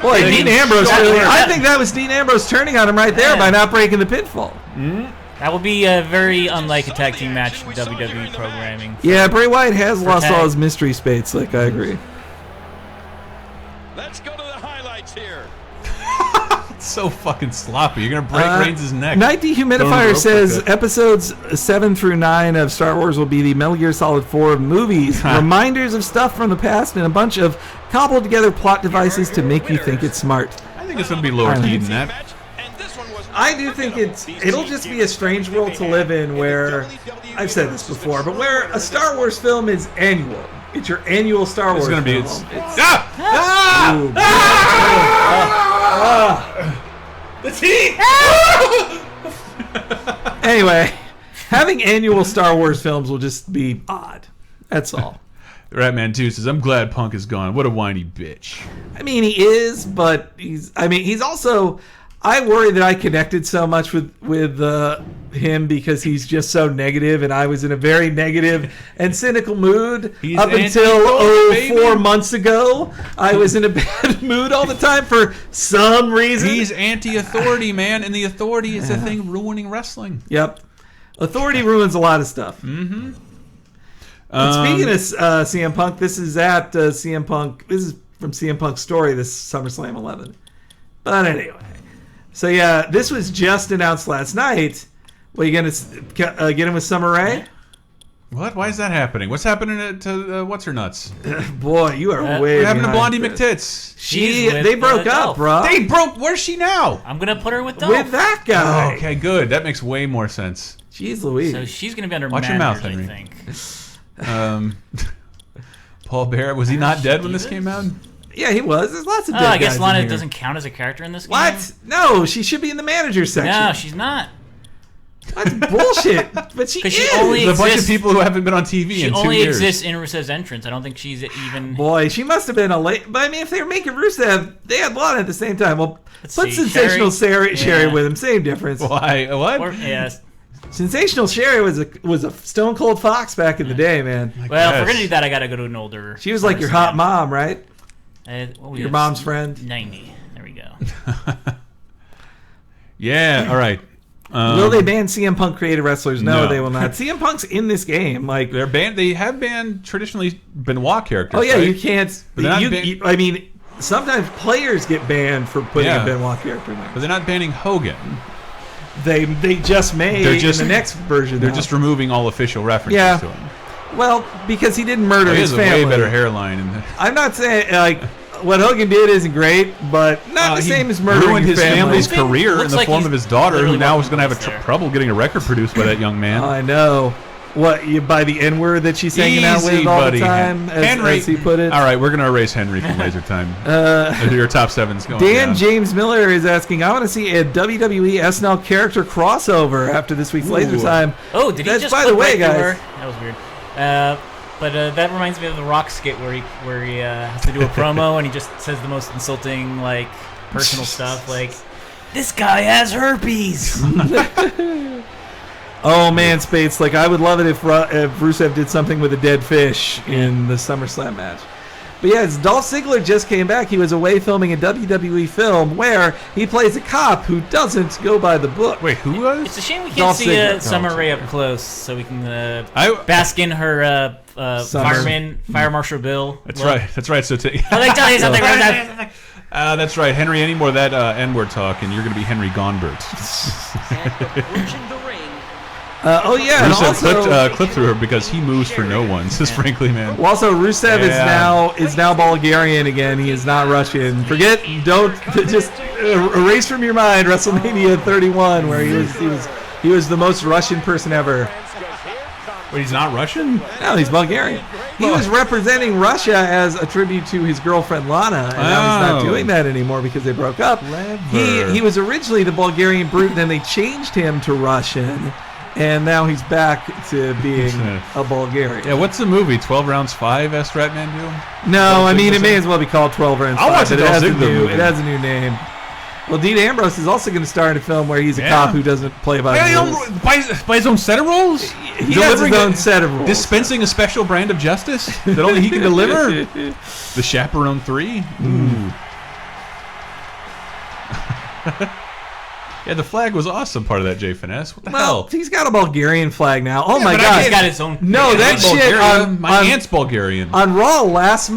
Boy, Getting Dean Ambrose. stronger. I think that was Dean Ambrose turning on him right there by not breaking the pinfall. That would be very unlike a tag team match in WWE programming. Yeah, Bray Wyatt has lost tag. all his mystery spates. Like, I agree. Let's go to the highlights here. It's so fucking sloppy. You're going to break Reigns' neck. Night Throwing the Dehumidifier rope says like that. episodes 7 through 9 of Star Wars will be the Metal Gear Solid 4 of movies. Reminders of stuff from the past and a bunch of cobbled together plot devices to make you think it's smart. I think it's going to be lower key than that. And this one was I do think it'll just be a strange world to live in where, I've said this before, but where a Star Wars film is annual. It's your annual Star Wars It's going to be... film. The teeth! Anyway, having annual Star Wars films will just be odd. That's all. Ratman 2 says, I'm glad Punk is gone. What a whiny bitch. I mean, he is, but he's also. I worry that I connected so much with him because he's just so negative, and I was in a very negative and cynical mood He's up until anti-Thor, 4 baby. months ago. I was in a bad mood all the time for some reason. He's anti-authority, man, and the authority is the thing ruining wrestling. Yep. Authority ruins a lot of stuff. Mm-hmm. And speaking of CM Punk, this is at CM Punk. This is from CM Punk's story, this SummerSlam 11. But anyway. So yeah, this was just announced last night. Well, you going to get him with Summer Rae? What? Why is that happening? What's happening to what's her nuts? Boy, you are way What happened to behind, Blondie Chris. McTits? They broke up, Dolph. bro. They broke. Where's she now? I'm gonna put her with Dolph. With that guy. Oh, okay, good. That makes way more sense. Jeez Louise. So she's gonna be under Watch your managers, mouth, Henry. I think. Paul Bearer, was he not dead when this came out? Yeah, he was. There's lots of dead I guess guys in Lana here. doesn't count as a character in this game. What? No, she should be in the manager section. No, she's not. That's bullshit. But she 'Cause is. she only There's a bunch of exists- people who haven't been on TV She in 2 only years. exists in Rusev's entrance. I don't think she's even. Boy, she must have been a late. But I mean, if they were making Rusev, they had Lana at the same time. Well, Let's put see, Sensational Sherry? Sherry Yeah. with him. Same difference. Why? What? Yes. Sensational Sherry was a Stone Cold Fox back in the day, man. Well, if we're Yes. gonna do that, I gotta go to an older. She was like your hot mom, right? Your mom's friend. 90. There we go. Yeah. All right. Will they ban CM Punk creative wrestlers? No, No. they will not. CM Punk's in this game. Like, They're banned. They have banned traditionally Benoit characters. oh yeah, right? you can't. But they're not I mean, sometimes players get banned for putting Yeah. a Benoit character in there. But they're not banning Hogan. They just may They're just- in the next version. They're now. just removing all official references Yeah. to him. well because he didn't murder He his has a family. way better hairline. And I'm not saying like what Hogan did isn't great, but not the he same as murdering ruined your his family. family's Hogan career in looks the like form he's of his daughter, who literally now is walking going to have there. trouble getting a record produced by that young man. I know. What, you by the N-word that she's hanging out with Easy, all buddy. the time, Henry, as he put it? All right, we're going to erase Henry from Laser Time. Your top 7's going Dan down. James Miller is asking, I want to see a WWE SNL character crossover after this week's Laser Ooh. Time. Oh, did he That's, just by flip the way, right through guys. her? That was weird. But that reminds me of the Rock skit where he has to do a promo and he just says the most insulting, like, personal stuff, like, this guy has herpes. Oh man, Spates! Like I would love it if Rusev did something with a dead fish in the SummerSlam match. But yeah, it's Dolph Ziggler just came back. He was away filming a WWE film where he plays a cop who doesn't go by the book. Wait, who was? It's a shame we can't Dolph see Ziggler. Summer Rae up close, so we can I- bask in her Summer. Fire Marshal Bill. That's look. right. That's right. So Let me tell you something, Rusev. That's right, Henry. Any more of that N-word talk, and you're going to be Henry Gonbert. Approaching the ring. Oh yeah, and Rusev also clipped through her because he moves for no one. Says frankly, man. well, also Rusev is now Bulgarian again. He is not Russian. Don't just erase from your mind WrestleMania 31, where he was the most Russian person ever. Wait, he's not Russian? No, he's Bulgarian. He was representing Russia as a tribute to his girlfriend Lana, and now he's not doing that anymore because they broke up. He was originally the Bulgarian Brute, then they changed him to Russian, and now he's back to being a Bulgarian. Yeah, what's the movie? 12 Rounds 5, asked Ratman? No, I mean, it may as well be called 12 Rounds 5. I'll watch it. It has a new name. Well, Dean Ambrose is also going to star in a film where he's a cop who doesn't play by the rules. By his own set of rules? He has his own set of rules. Dispensing a special brand of justice that only he can deliver? The Chaperone 3? Ooh. Yeah, the flag was awesome, part of that, Jay Finesse. What the hell? He's got a Bulgarian flag now. Oh my but god. he's got his own. No, that shit. My aunt's Bulgarian. On Raw last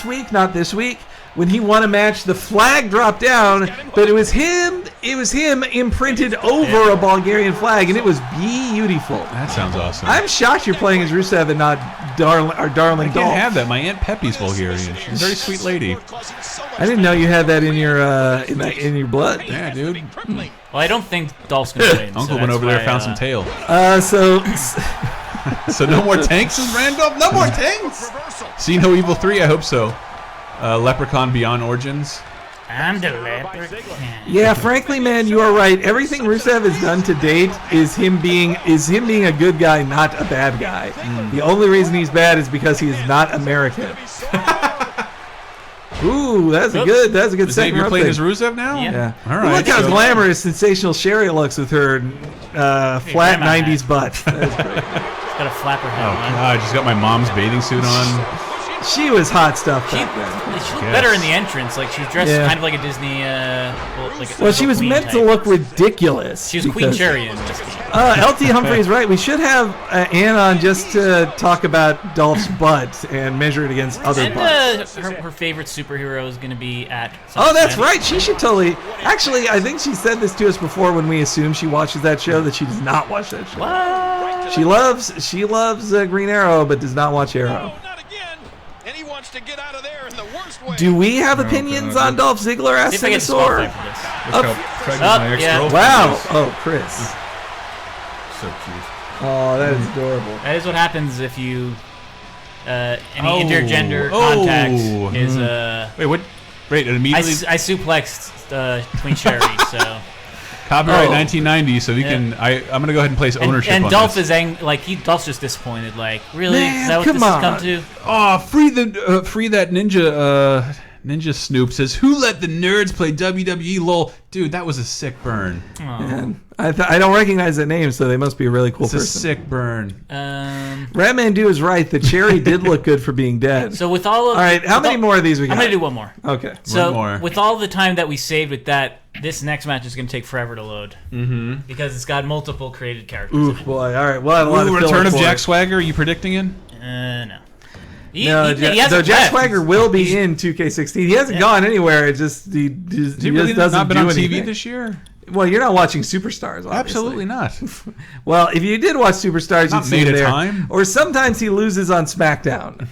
week, not this week, when he won a match, the flag dropped down, but it was him imprinted over a Bulgarian flag, and it was beautiful. That sounds awesome. I'm shocked you're playing as Rusev and not our darling I Dolph. can't have that. My Aunt Peppy's Bulgarian. She's a very sweet lady. I didn't know you had that in your in your blood. Yeah, dude. Well, I don't think Dolph's gonna win. Uncle went over there and found some tail. So no more tanks, says Randolph? No more tanks? See No Evil 3? I hope so. Leprechaun Beyond Origins. I'm the leprechaun. yeah, frankly, man, you are right. Everything Rusev has done to date is him being a good guy, not a bad guy. The only reason he's bad is because he is not American. Ooh, that's a good second. You're playing as Rusev now? Yeah. All right. Well, look how glamorous Sensational Sherry looks with her flat grandma 90s butt. That's great. She's got a flapper hat Oh, on. God. She's got my mom's bathing suit on. She was hot stuff She back then. looked better in the entrance. Like she was dressed kind of like a Disney. Well, she was meant to look ridiculous. She was Queen Cherry in this. LT Humphrey's right. We should have Ann on just to talk about Dolph's butt and measure it against other butts. Her favorite superhero is going to be at. Oh, that's SummerSlam. right. She should totally. Actually, I think she said this to us before when we assume she watches that show, that she does not watch that show. What? She loves Green Arrow, but does not watch Arrow. Not again. And he wants to get out of there in the worst way. Do we have opinions on Dolph Ziggler as See if I get Sinosaur? Spotify for this. Look how pregnant my ex-girlfriend Wow. is. Oh, Chris. So cute. Oh, that is adorable. That is what happens if you any Oh. intergender Oh. contact is Wait, what? Wait, it immediately. I suplexed Queen Cherry, so Copyright Oh. 1990, so we can. I'm gonna go ahead and place ownership and on Dolph this. is Dolph's just disappointed. Like, really? Man, Is that what come this has on. come to? Oh, free that ninja. Ninja Snoop says, "Who let the nerds play WWE?" Lol, dude, that was a sick burn. Man, I don't recognize that name, so they must be a really cool It's a person. sick burn. Ratman is right. The cherry did look good for being dead. So with all of All right, how many more of these we got? I'm gonna do one more. Okay. So more. with all the time that we saved with that, this next match is gonna take forever to load. Mm-hmm. Because it's got multiple created characters. Oof, boy. All right. We'll have a lot Ooh, of return of filler Jack for Swagger. Are you predicting it? No. No, hasn't Jack left. Swagger will be in 2K16. He hasn't gone anywhere. It just he Has he really just doesn't not been do on anything. TV this year? Well, you're not watching Superstars, obviously. Absolutely not. Well, if you did watch Superstars, Not you'd see made him a there. time. Or sometimes he loses on SmackDown.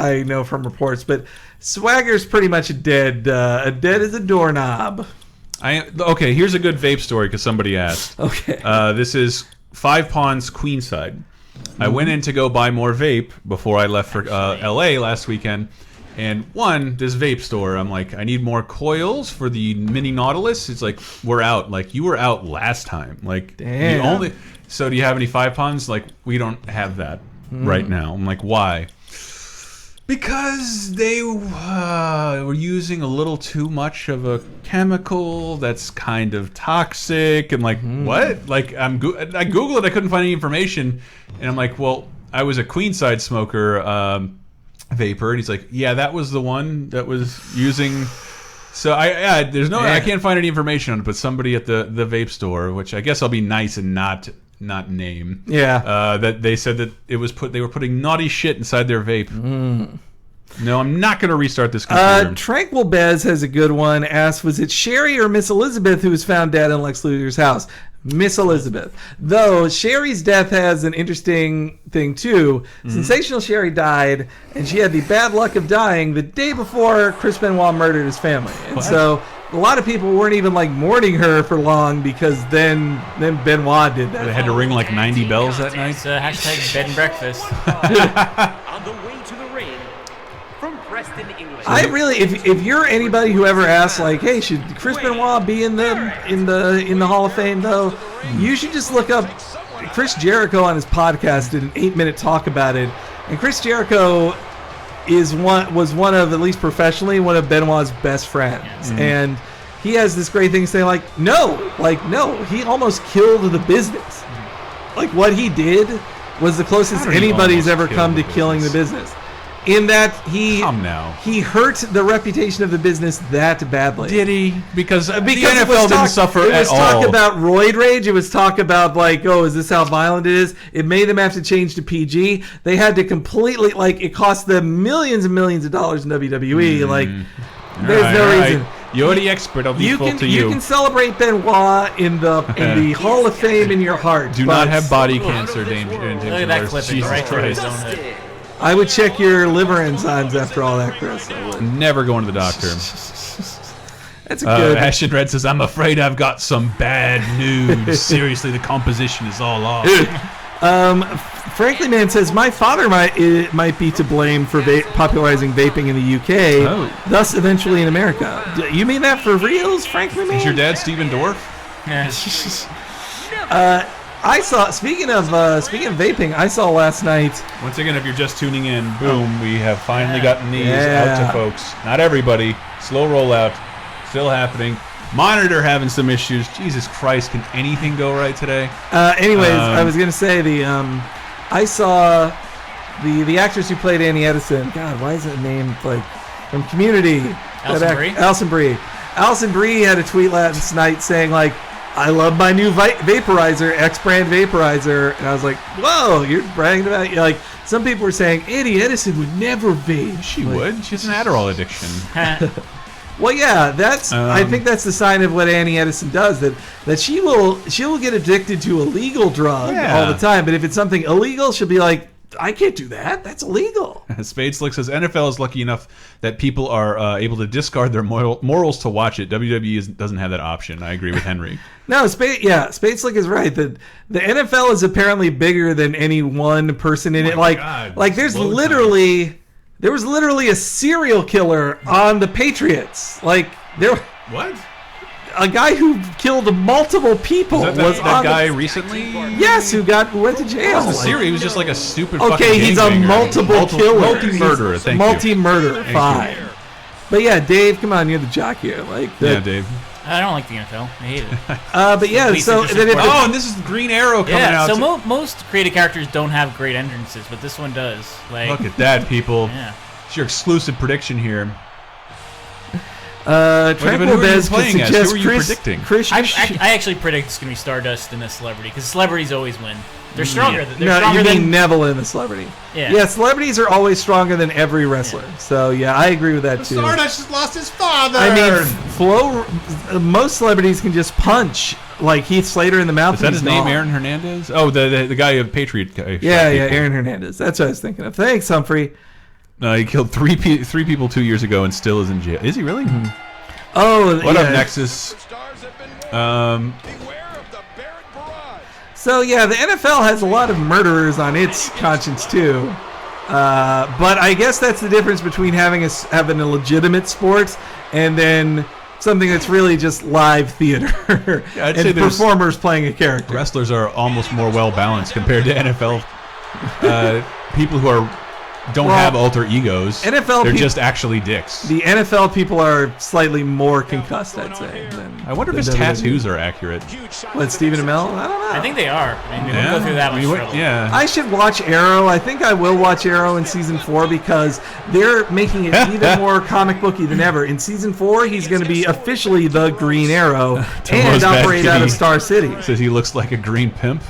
I know from reports, but Swagger's pretty much dead as a doorknob. Okay, here's a good vape story because somebody asked. Okay. This is Five Ponds Queenside. I went in to go buy more vape before I left for LA last weekend. And this vape store, I'm like, I need more coils for the mini Nautilus. It's like, we're out. Like, you were out last time. Like, Damn. So do you have any Five Ponds? Like, we don't have that right now. I'm like, why? Because they were using a little too much of a chemical that's kind of toxic. And like, what? Like, I Googled it. I couldn't find any information. And I'm like, well, I was a Queenside smoker vapor. And he's like, yeah, that was the one that was using. So there's no, I can't find any information on it. But somebody at the vape store, which I guess I'll be nice and not name. Yeah. That they said that it was they were putting naughty shit inside their vape. No, I'm not going to restart this computer. Tranquil Bez has a good one. Asks, was it Sherry or Miss Elizabeth who was found dead in Lex Luger's house? Miss Elizabeth. Though Sherry's death has an interesting thing too. Sensational Sherry died, and she had the bad luck of dying the day before Chris Benoit murdered his family. And so a lot of people weren't even like mourning her for long because then Benoit did that. They had to ring like 90 bells that night. It's hashtag bed and breakfast. On the way to the ring from Preston, England. I really, if you're anybody who ever asks like, hey, should Chris Benoit be in the Hall of Fame though? You should just look up Chris Jericho on his podcast did an 8-minute talk about it, and Chris Jericho was one of, at least professionally, one of Benoit's best friends, and he has this great thing to say like no, he almost killed the business. Like what he did was the closest anybody's ever come to killing the business. In that he hurt the reputation of the business that badly. Did he? Because the it NFL didn't suffer at all. It was talk about roid rage. It was talk about like, oh, is this how violent it is? It made them have to change to PG. They had to completely, like, it cost them millions and millions of dollars in WWE. Like, there's no reason. You're the expert. I'll default to you. You can celebrate Benoit in the Hall of Fame in your heart. Do not have body cancer, danger. Look at that clipping right through his own head. I would check your liver enzymes after all that, Chris. I would. Never going to the doctor. That's a good. Ashton Red says, I'm afraid I've got some bad news. Seriously, the composition is all off. Frankly, man says, my father might be to blame for popularizing vaping in the UK, thus eventually in America. You mean that for reals, Frankly, man? Is your dad Steven Dorff? Yeah. I saw, speaking of vaping, I saw last night. Once again, if you're just tuning in, boom, we have finally gotten these out to folks. Not everybody. Slow rollout. Still happening. Monitor having some issues. Jesus Christ, can anything go right today? Anyways, I was gonna say I saw the actress who played Annie Edison. God, why is that name like from Community? Alison Brie? Alison Brie. Alison Brie had a tweet last night saying like, I love my new vaporizer, X-brand vaporizer. And I was like, whoa, you're bragging about it. Like, some people were saying, Annie Edison would never vape. She would. She has an Adderall addiction. Well, yeah, that's. I think that's the sign of what Annie Edison does. That she will get addicted to a legal drug all the time. But if it's something illegal, she'll be like, I can't do that. That's illegal. Spade Slick says NFL is lucky enough that people are able to discard their morals to watch it. WWE doesn't have that option. I agree with Henry. No, Spade Slick is right. The NFL is apparently bigger than any one person in it. Like there was literally a serial killer on the Patriots. Like What? A guy who killed multiple people was that guy recently? Yes, who went to jail. He was just like a stupid. Okay, he's a multiple killer, multi-murderer. Multi-murderer. Fine. But yeah, Dave, come on, you're the jock here. Dave. I don't like the NFL. I hate it. But yeah, so and this is Green Arrow coming out. So most creative characters don't have great entrances, but this one does. Like, look at that, people. Yeah. It's your exclusive prediction here. Tranquil Bez could suggest who are you predicting? I actually predict it's going to be Stardust and a celebrity, because celebrities always win. They're stronger. You mean Neville and the celebrity? Yeah. Celebrities are always stronger than every wrestler. Yeah. So yeah, I agree with that too. Stardust just lost his father. I mean, most celebrities can just punch like Heath Slater in the mouth. Is that his name, Aaron Hernandez? Oh, the guy of Patriot guy. Yeah, Aaron Hernandez. That's what I was thinking of. Thanks, Humphrey. No, he killed three people 2 years ago and still is in jail. Is he really? Mm-hmm. Oh, what up, Nexus? So yeah, the NFL has a lot of murderers on its conscience too. But I guess that's the difference between having a legitimate sport and then something that's really just live theater and performers playing a character. Wrestlers are almost more well balanced compared to NFL people who don't have alter egos. They're just actually dicks. The NFL people are slightly more concussed, I'd say. I wonder if his tattoos are accurate. What, Stephen Amell? I don't know. I think they are. I mean, we won't go through that much trouble. Yeah. I should watch Arrow. I think I will watch Arrow in season 4 because they're making it even more comic booky than ever. In season 4, he's going to be officially the Green Arrow and operate out of Star City. Says he looks like a green pimp.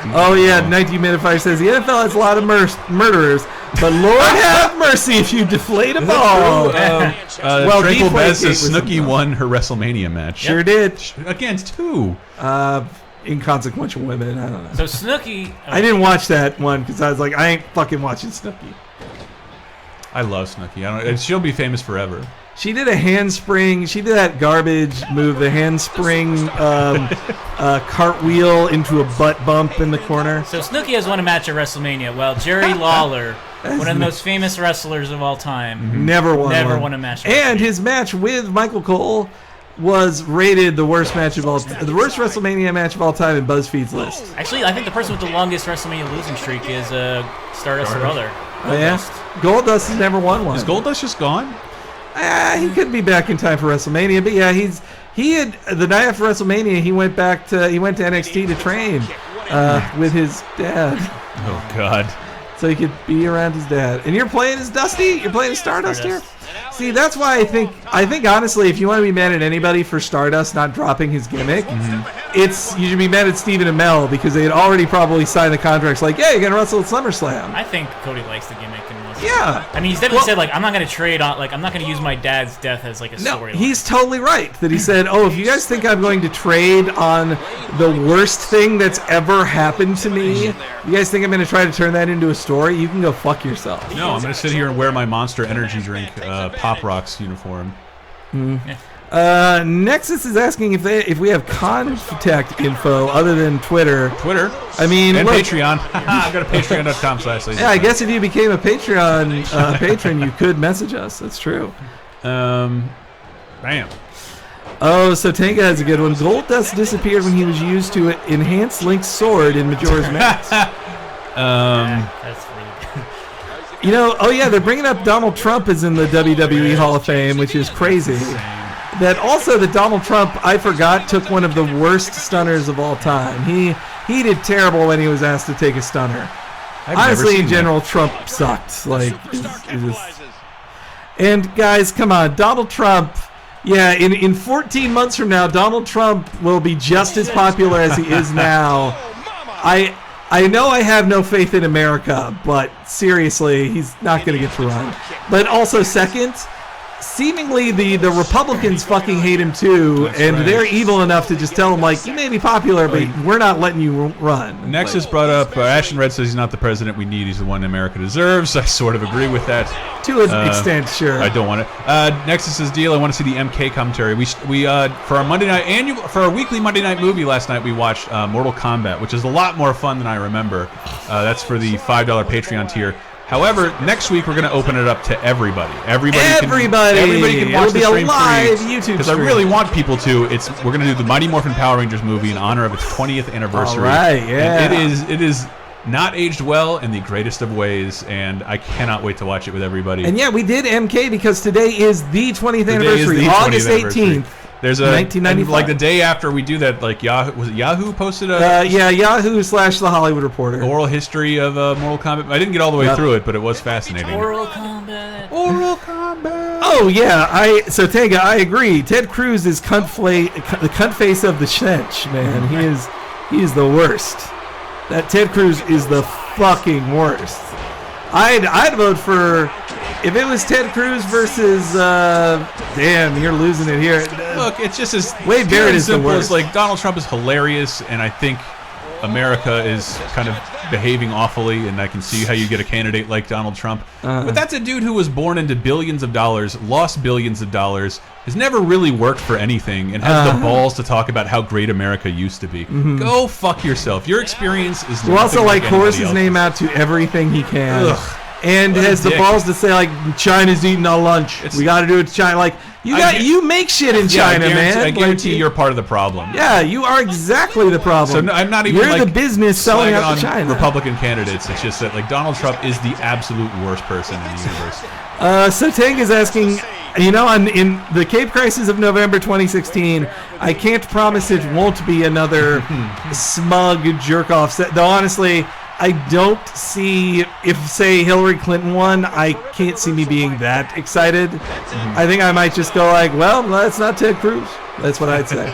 Oh, yeah, 19-minute says the NFL has a lot of murderers, but Lord have mercy if you deflate a ball. Draco Bez says Deflategate Snooki won her WrestleMania match. Sure did. Against who? Inconsequential women. I don't know. So Snooki. I didn't watch that one because I was like, I ain't fucking watching Snooki. I love Snooki. She'll be famous forever. She did a handspring. She did that garbage move, the handspring cartwheel into a butt bump in the corner. So Snooki has won a match at WrestleMania. Well, Jerry Lawler, one of the most famous wrestlers of all time, never won a match. And his match with Michael Cole was rated the worst worst WrestleMania match of all time in BuzzFeed's list. Actually, I think the person with the longest WrestleMania losing streak is Stardust's brother. Oh yeah, Goldust has never won one. Is Goldust just gone? He could be back in time for WrestleMania, but yeah, he had the night after WrestleMania he went to NXT to train with his dad. Oh God! So he could be around his dad. And you're playing as Dusty. You're playing as Stardust here. See, that's why I think honestly, if you want to be mad at anybody for Stardust not dropping his gimmick, you should be mad at Steven and Mel because they had already probably signed the contracts like, yeah, you're gonna wrestle at SummerSlam. I think Cody likes the gimmick. Yeah. I mean, he's definitely said, like, I'm not going to trade on, like, I'm not going to use my dad's death as, like, a storyline. No, he's totally right that he said, oh, if you guys think I'm going to trade on the worst thing that's ever happened to me, you guys think I'm going to try to turn that into a story, you can go fuck yourself. No, I'm going to sit here and wear my Monster Energy drink Pop Rocks uniform. Yeah. Nexus is asking if we have contact info other than Twitter. I mean, and look, Patreon. I've got a patreon.com/lazy. Yeah, I guess if you became a Patreon patron, you could message us. That's true. Bam. Oh, so Tanka has a good one. Goldust disappeared when he was used to enhance Link's sword in Majora's Mask. That's weird. You know, oh yeah, they're bringing up Donald Trump is in the WWE Hall of Fame, which is crazy. That also that Donald Trump, I forgot, took one of the worst stunners of all time. He did terrible when he was asked to take a stunner. Honestly, in general, Trump sucked. Like, and guys, come on, Donald Trump. Yeah, in 14 months from now, Donald Trump will be just as popular as he is now. I know I have no faith in America, but seriously, he's not going to get to run. But also, second, seemingly the Republicans fucking hate him too, and they're evil enough to just tell him, like, you may be popular, but we're not letting you run. Nexus brought up, Ashton Red says he's not the president we need, he's the one America deserves. I sort of agree with that. To an extent, sure. I don't want it. Nexus's deal, I want to see the MK commentary. We for our Monday night for our weekly Monday night movie last night, we watched Mortal Kombat, which is a lot more fun than I remember. That's for the $5 Patreon tier. However, next week we're going to open it up to everybody. Everybody can watch the stream live free. YouTube because I really want people to. We're going to do the Mighty Morphin Power Rangers movie in honor of its 20th anniversary. All right, yeah. And it is not aged well in the greatest of ways, and I cannot wait to watch it with everybody. And yeah, we did MK because today is the 20th anniversary, August 18th. There's a 1995. Like the day after we do that, like Yahoo posted a Yahoo/The Hollywood Reporter oral history of Mortal Kombat. I didn't get all the way through it, but it was fascinating. Oral Kombat. Oh yeah, so Tega, I agree. Ted Cruz is the cunt face of the Shench, man. He is the worst. That Ted Cruz is the fucking worst. I'd vote for. If it was Ted Cruz versus, damn, you're losing it here. Look, it's just as Wade Barrett is simple the worst. as like Donald Trump is hilarious, and I think America is kind of behaving awfully, and I can see how you get a candidate like Donald Trump. But that's a dude who was born into billions of dollars, lost billions of dollars, has never really worked for anything, and has the balls to talk about how great America used to be. Go fuck yourself. Your experience is. Who also like whores his name out to everything he can. Ugh. And has the balls to say, like, China's eating our lunch. We got to do it to China. Like, you make shit in China, man. I guarantee you're part of the problem. Yeah, you are exactly the problem. So I'm not even You're the business selling out to China. Republican candidates. It's just that, like, Donald Trump is the absolute worst person in the universe. So Tang is asking, you know, in the Cape Crisis of November 2016, I can't promise it won't be another smug jerk-off set. Though, honestly, I don't see, if, say, Hillary Clinton won, I can't see me being that excited. I think I might just go like, well, that's not Ted Cruz. That's what I'd say.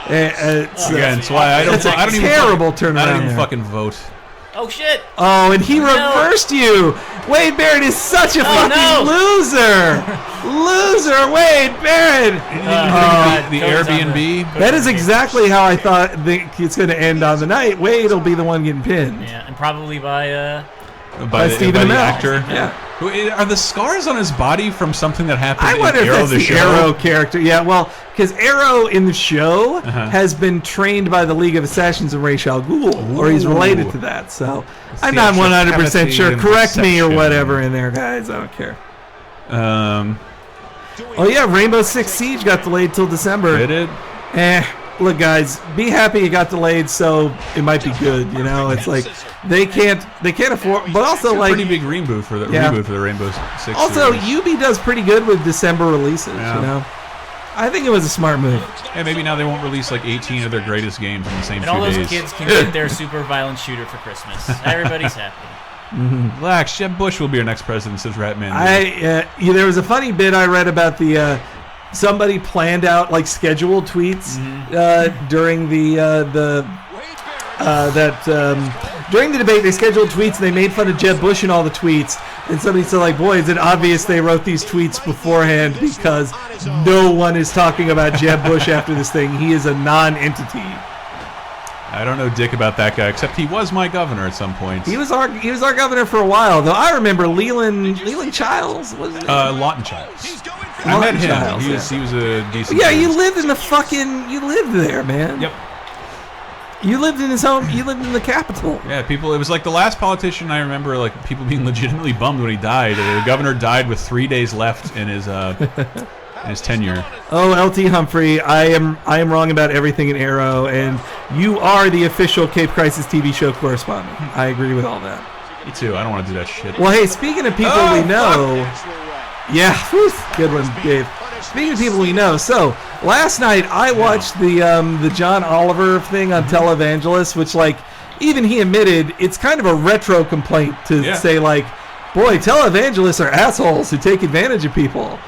Again, it's why I don't even terrible turnaround. I don't even there. fucking vote. Oh shit! Oh, and he reversed you. Wade Barrett is such a fucking loser. Loser, Wade Barrett. The Airbnb. That is exactly how I thought it's going to end on the night. Wade will be the one getting pinned. Yeah, and probably by Stephen the Amell. actor. Yeah. Are the scars on his body from something that happened I wonder in if Arrow that's the the show? Arrow character. Yeah, well, because Arrow in the show has been trained by the League of Assassins and Ra's al Ghul, or he's related to that. So I'm not 100% sure. Correct me or whatever in there, guys. I don't care. Oh yeah, Rainbow Six Siege got delayed till December. Did it? Look, guys, be happy it got delayed, so it might be good. You know, it's like they can't afford, but also it's a like pretty big reboot for the Rainbow Six. Also, series. UB does pretty good with December releases. Yeah. You know, I think it was a smart move. Yeah, maybe now they won't release like 18 of their greatest games in the same and 2 all those days. kids can get their super violent shooter for Christmas. Everybody's happy. Relax, Jeb Bush will be our next president, says Ratman. There was a funny bit I read about the somebody planned out like scheduled tweets during during the debate. They scheduled tweets and they made fun of Jeb Bush in all the tweets. And somebody said, like, boy, is it obvious they wrote these tweets beforehand because no one is talking about Jeb Bush after this thing. He is a non-entity. I don't know dick about that guy, except he was my governor at some point. He was our governor for a while, though. I remember Leland Childs, wasn't it? Lawton Childs. I met him. Childs, he was a decent. Yeah, dude. you lived in you lived there, man. Yep. You lived in his home. You lived in the capital. Yeah, people. It was like the last politician I remember. Like people being legitimately bummed when he died. The governor died with 3 days left in his tenure. Oh, LT Humphrey, I am wrong about everything in Arrow, and you are the official Cape Crisis TV show correspondent. I agree with all that. Me too. I don't want to do that shit. Well, hey, speaking of people we know, yeah, whew, good one, Dave. Speaking of people we know, so last night I watched the John Oliver thing on Televangelist, which like even he admitted it's kind of a retro complaint to say like, boy, televangelists are assholes who take advantage of people.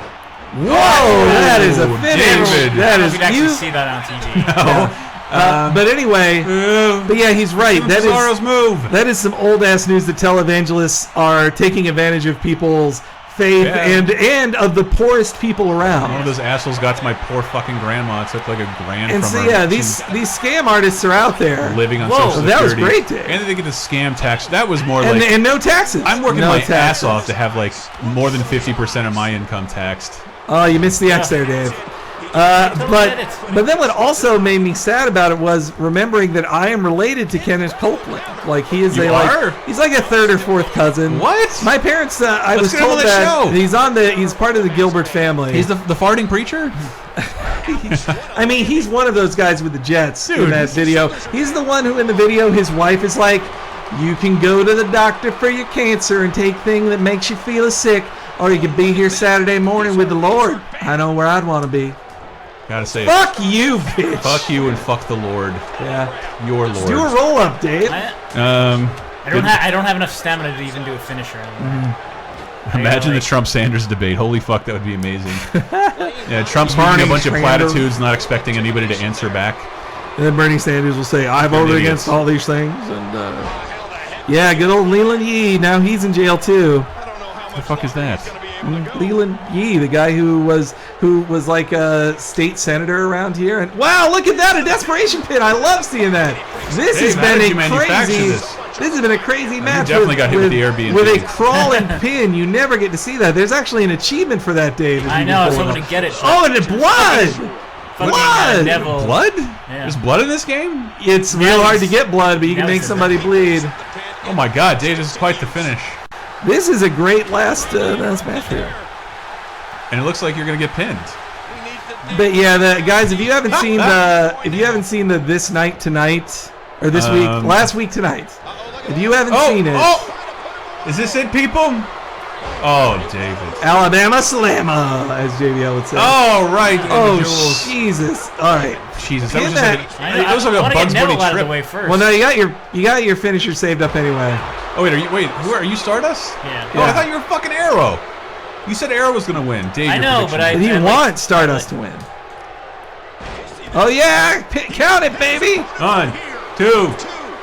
Whoa, that is a finish. David. That is you can actually see that on TV. No. But anyway, but yeah, he's right. That is some old ass news that televangelists are taking advantage of people's faith and of the poorest people around. One of those assholes got to my poor fucking grandma. It took like $1,000 and from so her. yeah, these scam artists are out there living on Social Security. That was great, Dave. And they get the scam tax. That was more and, like and no taxes. I'm working no my taxes. ass off to have like more than 50% of my income taxed. Oh, you missed the X there, Dave. But then what also made me sad about it was remembering that I am related to Kenneth Copeland. Like he is he's like a third or fourth cousin. What? My parents, I Let's was get him on told the that show. he's part of the Gilbert family. He's the farting preacher? I mean, he's one of those guys with the jets in Dude. that video. He's the one who in the video, his wife is like, you can go to the doctor for your cancer and take thing that makes you feel sick, or you can be here Saturday morning with the Lord. I know where I'd want to be. Gotta say Fuck you, bitch. Fuck you and fuck the Lord. Yeah. Your Lord. Do a roll up, Dave. I don't have enough stamina to even do a finisher. Imagine the Trump-Sanders debate. Holy fuck, that would be amazing. Yeah, Trump's making a bunch of platitudes, not expecting anybody to answer back. And then Bernie Sanders will say, I voted against all these things. And yeah, good old Leland Yee. Now he's in jail too. What the fuck is that? Leland Yee, the guy who was like a state senator around here. And wow, look at that, a desperation pin. I love seeing that. This has been a crazy. This has been a crazy match. Definitely got hit with the Airbnb. With a crawling pin. You never get to see that. There's actually an achievement for that, Dave. I know, I was hoping to get it. Oh, and the blood! Blood! Blood? Yeah. There's blood in this game? It's real hard to get blood, but you can make somebody bleed. Oh my god, Dave, this is quite the finish. This is a great last match here. And it looks like you're gonna get pinned. But yeah, guys, if you haven't seen the This Night Tonight or this week, last week tonight, if you haven't seen it, is this it, people? Oh, David. Alabama Slammer, as JBL would say. Oh, right. Oh, Jesus. All right. Jesus, Pin that was like a Bugs Bunny trip. Well, no, you got your finisher saved up anyway. Oh wait, who are you? Stardust? Yeah. Oh, I thought you were fucking Arrow. You said Arrow was gonna win. Dave, I know, but he wants Stardust to win. Oh, yeah. Count it, baby. 1, 2,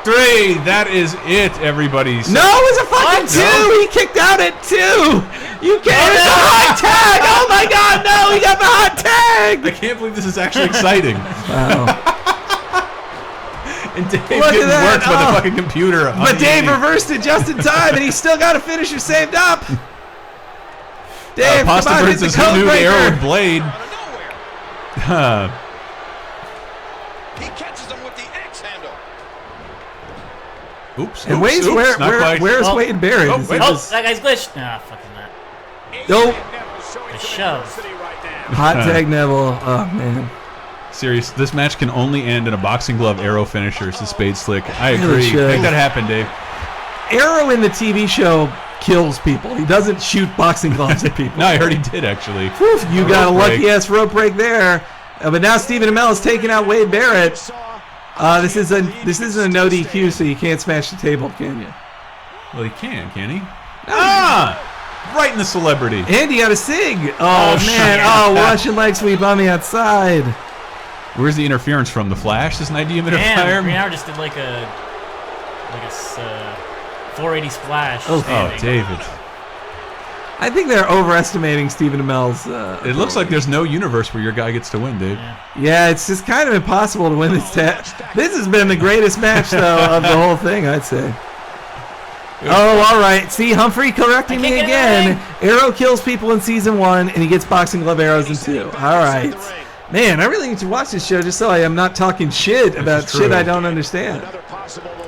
3. That is it, everybody. So No, it was a fucking 2. He kicked out at 2. You can't. It's a hot tag. Oh, my God. No, he got the hot tag. I can't believe this is actually exciting. Wow. And Dave Look getting at that. worked by the fucking computer. But Dave reversed it just in time, and he's still got a finisher saved up. Dave, Pasta come on, hit Prince the is who knew the arrow code would blade. He catches him with the X handle. Oops. And oops, Wade's, oops, not quite. where's Wade Barrett? Oh, Is wait. he Oh, just that guy's glitched. Ah, fucking that. Nope. The shove. Hot tag Neville? Oh man. Serious. This match can only end in a boxing glove arrow finisher. It's the Spade Slick. I Really agree. should. Make that happen, Dave. Arrow in the TV show kills people. He doesn't shoot boxing gloves at people. No, I heard he did actually. Whew, you got a rope break. lucky ass rope break there. But now Stephen Amell is taking out Wade Barrett. This isn't a no DQ, so you can't smash the table, can you? Well, he can he? Ah! Right in the celebrity. And he got a sig. Oh man. Oh, Russian leg sweep on the outside. Where's the interference from? The Flash? This 90 minute Damn, fire? Green Arrow just did like a 480 splash. Oh, standing. David. I think they're overestimating Stephen Amell's. It looks like there's no universe where your guy gets to win, Dave. Yeah, it's just kind of impossible to win this. This has been the greatest match, though, of the whole thing, I'd say. Oh, all right. See, Humphrey correcting me again. Arrow kills people in season 1, and he gets boxing glove arrows in 2. All right. Man, I really need to watch this show just so I am not talking shit about shit I don't understand.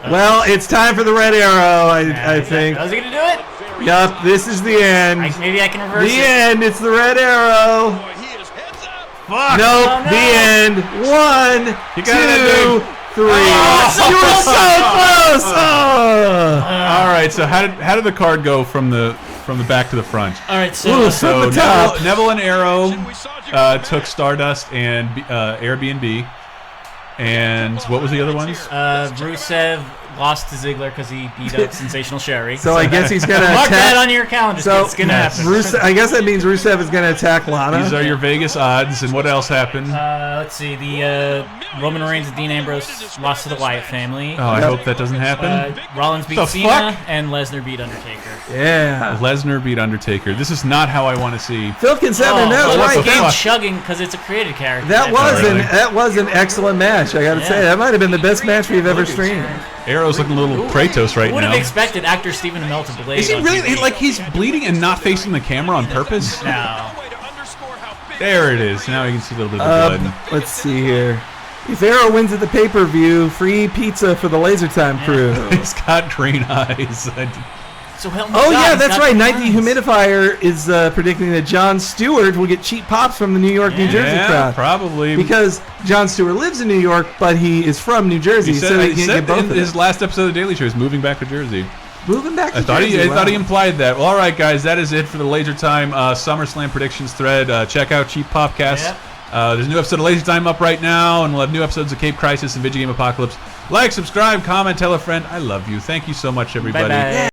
Well, it's time for the red arrow, I think. Was he gonna do it? Yup, this is the end. Maybe I can reverse The it. end. It's the red arrow. Fuck! Nope. Oh, no. The end. 1, You got it, 2, 3. so You were close. so close. Oh. All right, so how did the card go from the back to the front? All right, so Ooh, So From the top. Neville and Arrow took Stardust and Airbnb. And what was the other ones? Rusev lost to Ziggler because he beat up Sensational Sherry. So I guess he's gonna mark that attack. on your calendar. So it's gonna happen. I guess that means Rusev is gonna attack Lana. These are your Vegas odds. And what else happened? Let's see. The Roman Reigns and Dean Ambrose lost to the Wyatt family. Oh, I hope that doesn't happen. Rollins beat The Cena, fuck? and Lesnar beat Undertaker. Yeah. Lesnar beat Undertaker. This is not how I want to see. Phil Conception, that's well, what right. the keep fuck? chugging because it's a created character. That was an excellent match. I gotta Yeah. say, that might have been the best match we've ever streamed. Arrow's looking a little Kratos right Would have now. expected actor Stephen Amell to blade. Is he on really TV. like he's bleeding and not facing the camera on purpose? No. There it is. Now you can see a little bit of the blood. Let's see here. If Arrow wins at the pay-per-view, free pizza for the Laser Time crew. He's got green eyes. So help me Oh God, yeah, he's that's got right. the Night the lines. Humidifier is predicting that Jon Stewart will get cheap pops from the New York, New Jersey Yeah, crowd. probably. Because Jon Stewart lives in New York, but he is from New Jersey, He so said, he he can't said get both in of his them. last episode of the Daily Show, he's moving back to Jersey. Moving back to I thought Jersey. I thought he wow. implied that. Well, all right, guys, that is it for the Laser Time SummerSlam predictions thread. Check out Cheap Popcast. Yep. There's a new episode of Laser Time up right now, and we'll have new episodes of Cape Crisis and Video Game Apocalypse. Like, subscribe, comment, tell a friend. I love you. Thank you so much, everybody. Bye-bye.